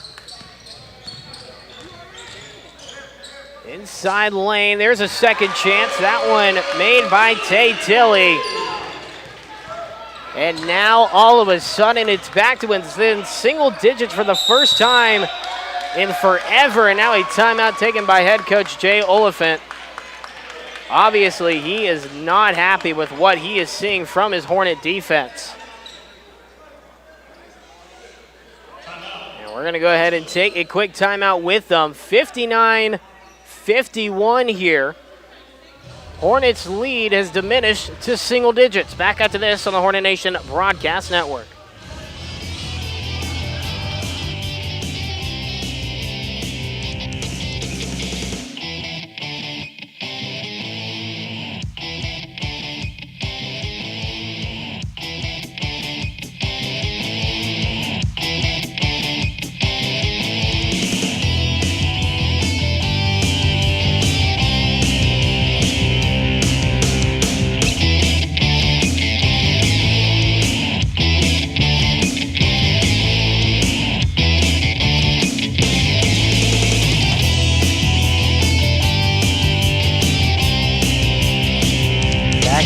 Inside lane, there's a second chance. That one made by Tay Tilley. And now all of a sudden it's back to within single digits for the first time in forever. And now a timeout taken by head coach Jay Oliphant. Obviously, he is not happy with what he is seeing from his Hornet defense. And we're going to go ahead and take a quick timeout with them. 59-51 here. Hornets' lead has diminished to single digits. Back after this on the Hornet Nation Broadcast Network.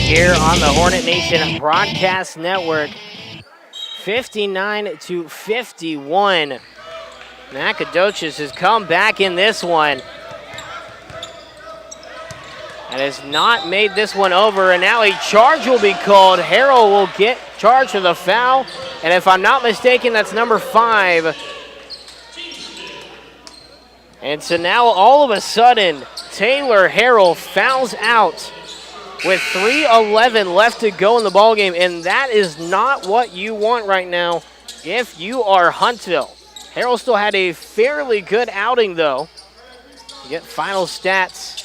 Here on the Hornet Nation Broadcast Network, 59-51. Nacogdoches has come back in this one and has not made this one over. And now a charge will be called. Harrell will get charged for the foul. And if I'm not mistaken, that's number 5. And so now all of a sudden, Taylor Harrell fouls out with 3:11 left to go in the ballgame, and that is not what you want right now if you are Huntsville. Harrell still had a fairly good outing, though. You get final stats.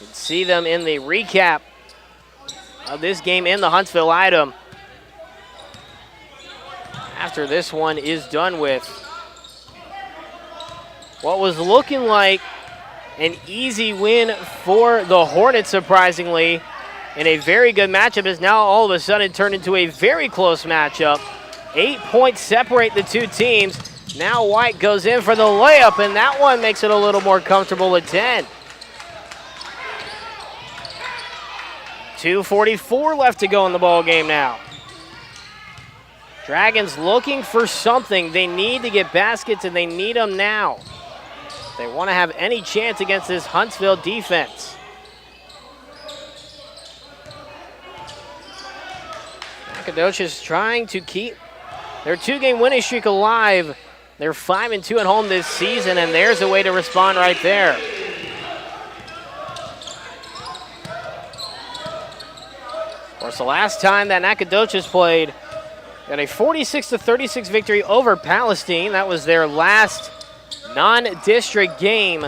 You can see them in the recap of this game in the Huntsville item after this one is done with. What was looking like an easy win for the Hornets, surprisingly, and a very good matchup is now all of a sudden turned into a very close matchup. 8 points separate the two teams. Now White goes in for the layup, and that one makes it a little more comfortable at 10. 2:44 left to go in the ball game now. Dragons looking for something. They need to get baskets, and they need them now. They want to have any chance against this Huntsville defense. Nacogdoches trying to keep their 2-game winning streak alive. They're 5-2 at home this season, and there's a way to respond right there. Of course, the last time that Nacogdoches played, got a 46-36 victory over Palestine. That was their last non-district game.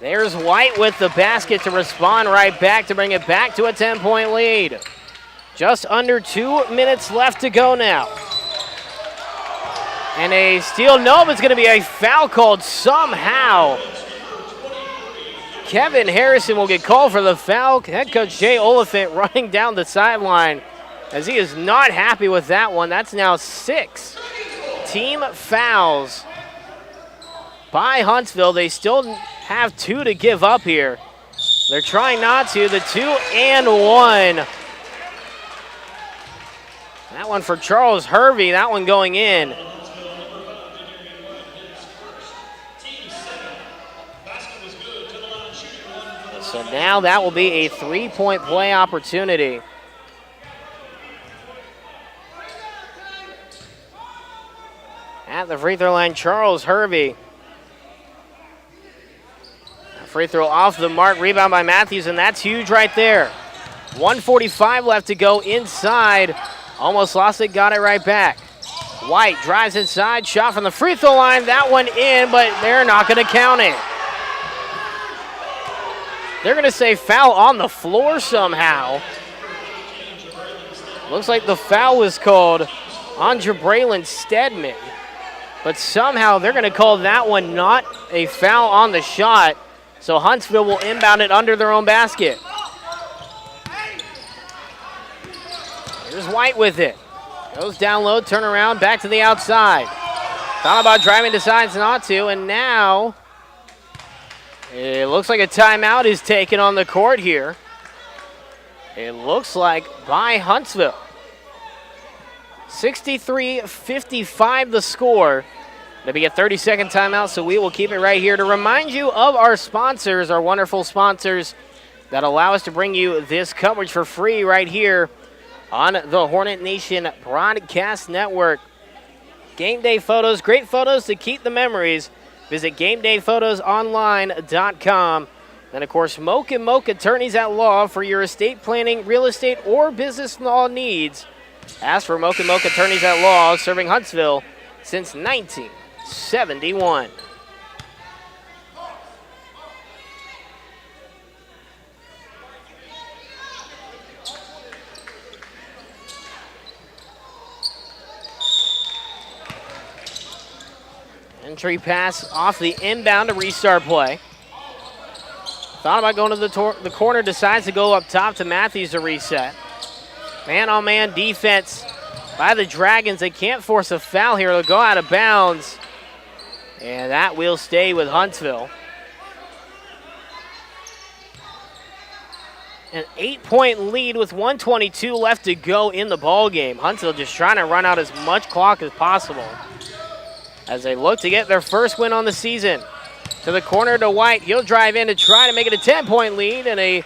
There's White with the basket to respond right back to bring it back to a 10-point lead. Just under 2 minutes left to go now. And a steal, no, but it's going to be a foul called somehow. Kevin Harrison will get called for the foul. Head coach Jay Oliphant running down the sideline as he is not happy with that one. That's now 6 team fouls by Huntsville. They still have 2 to give up here. They're trying not to. The 2 and 1. That one for Charles Hervey. That one going in. So now that will be a 3-point play opportunity. At the free throw line, Charles Hervey. Free throw off the mark, rebound by Matthews, and that's huge right there. 1:45 left to go inside. Almost lost it, got it right back. White drives inside, shot from the free throw line. That one in, but they're not going to count it. They're going to say foul on the floor somehow. Looks like the foul was called on Jabraylon Stedman. But somehow they're going to call that one not a foul on the shot. So Huntsville will inbound it under their own basket. Here's White with it. Goes down low, turn around, back to the outside. Thought about driving, decides not to, and now it looks like a timeout is taken on the court here. It looks like by Huntsville. 63-55 the score. It'll be a 30-second timeout, so we will keep it right here to remind you of our sponsors, our wonderful sponsors that allow us to bring you this coverage for free right here on the Hornet Nation Broadcast Network. Game day photos, great photos to keep the memories. Visit GameDayPhotosOnline.com. Then, of course, Moak & Moak Attorneys at Law for your estate planning, real estate, or business law needs. Ask for Moak & Moak Attorneys at Law, serving Huntsville since 1971. Entry pass off the inbound to restart play. Thought about going to the corner, decides to go up top to Matthews to reset. Man-on-man defense by the Dragons. They can't force a foul here. They'll go out of bounds. And that will stay with Huntsville. An 8-point lead with 1:22 left to go in the ball game. Huntsville just trying to run out as much clock as possible as they look to get their first win on the season. To the corner to White. He'll drive in to try to make it a 10-point lead, and a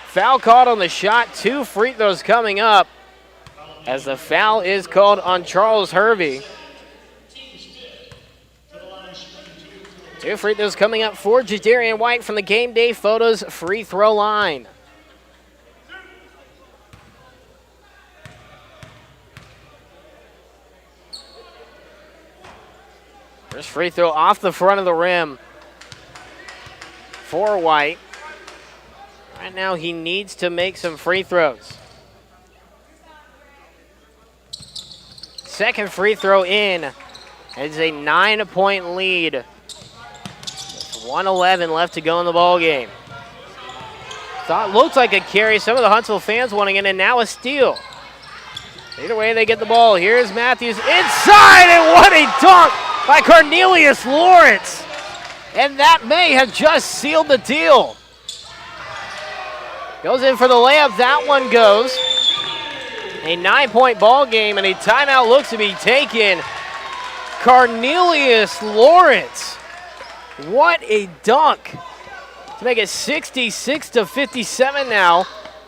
foul called on the shot. 2 free throws coming up as the foul is called on Charles Hervey. 2 free throws coming up for Jadarian White from the Game Day Photos free throw line. First free throw off the front of the rim for White. Right now he needs to make some free throws. Second free throw in. It's a 9-point lead. 1:11 left to go in the ball game. Looks like a carry. Some of the Huntsville fans wanting it, and now a steal. Either way, they get the ball. Here's Matthews inside, and what a dunk by Cornelius Lawrence. And that may have just sealed the deal. Goes in for the layup. That one goes. A 9-point ball game, and a timeout looks to be taken. Cornelius Lawrence. What a dunk. To make it 66-57 now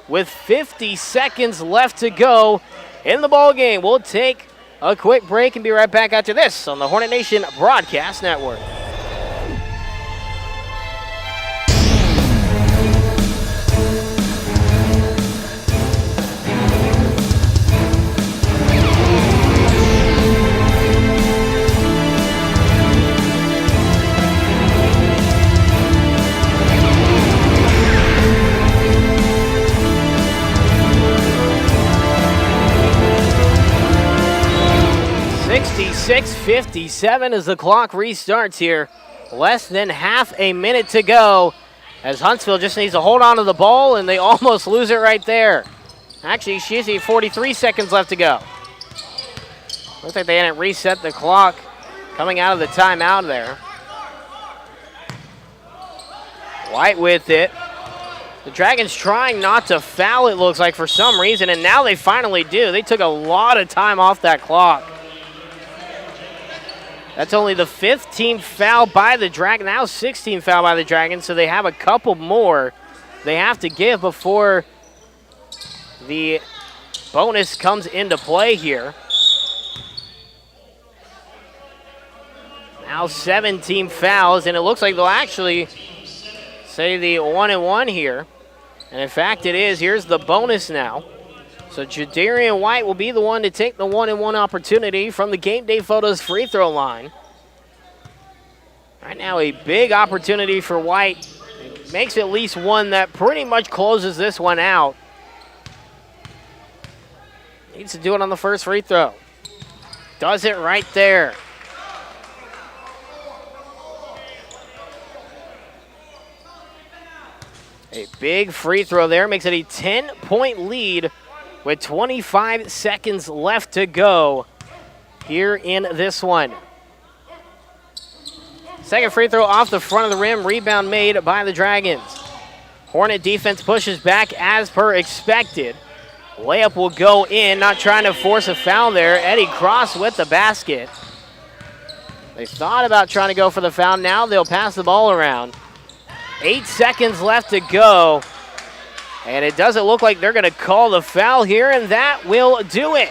with 50 seconds left to go in the ball game. We'll take a quick break and be right back after this on the Hornet Nation Broadcast Network. .56:57 as the clock restarts here. Less than half a minute to go as Huntsville just needs to hold on to the ball, and they almost lose it right there. Actually, she's 43 seconds left to go. Looks like they hadn't reset the clock coming out of the timeout there. White with it. The Dragons trying not to foul, it looks like, for some reason, and now they finally do. They took a lot of time off that clock. That's only the 5th team foul by the Dragons. Now 16 foul by the Dragons, so they have a couple more they have to give before the bonus comes into play here. Now 17 fouls, and it looks like they'll actually say the 1-and-1 here. And in fact, it is. Here's the bonus now. So Jadarian White will be the one to take the 1-and-1 opportunity from the Game Day Photos free throw line. Right now, a big opportunity for White. It makes at least one that pretty much closes this one out. Needs to do it on the first free throw. Does it right there. A big free throw there makes it a 10-point lead with 25 seconds left to go here in this one. Second free throw off the front of the rim, rebound made by the Dragons. Hornet defense pushes back as per expected. Layup will go in, not trying to force a foul there. Eddie Cross with the basket. They thought about trying to go for the foul. Now they'll pass the ball around. 8 seconds left to go. And it doesn't look like they're going to call the foul here, and that will do it.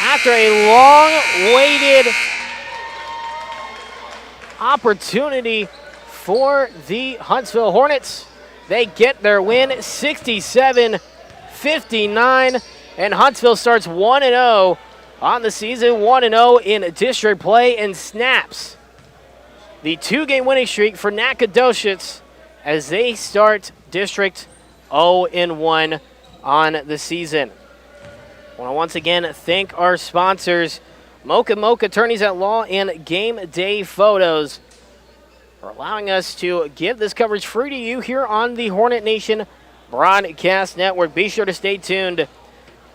After a long-waited opportunity for the Huntsville Hornets, they get their win 67-59, and Huntsville starts 1-0 on the season, 1-0 in district play, and snaps the 2-game winning streak for Nacogdoches as they start district 0-1 on the season. I want to once again thank our sponsors, Mocha Mocha Attorneys at Law and Game Day Photos, for allowing us to give this coverage free to you here on the Hornet Nation Broadcast Network. Be sure to stay tuned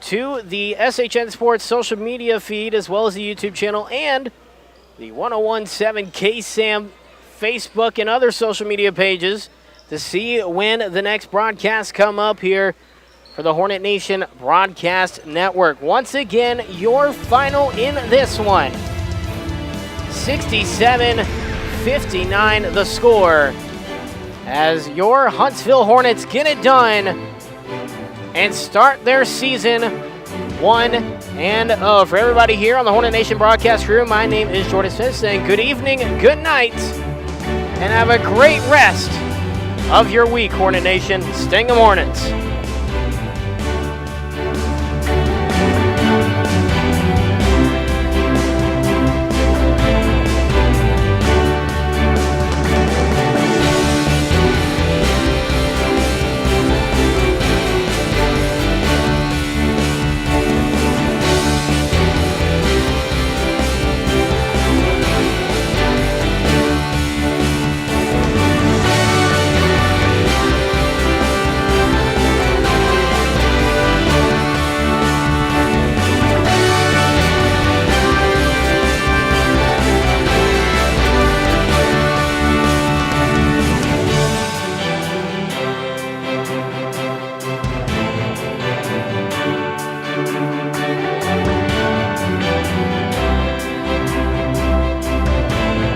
to the SHN Sports social media feed as well as the YouTube channel and the 1017 KSAM Facebook and other social media pages to see when the next broadcasts come up here for the Hornet Nation Broadcast Network. Once again, your final in this one. 67-59 the score as your Huntsville Hornets get it done and start their season 1-0. For everybody here on the Hornet Nation broadcast crew, my name is Jordan Smith saying good evening, good night, and have a great rest of your week, Hornet Nation. Sting 'em Hornets.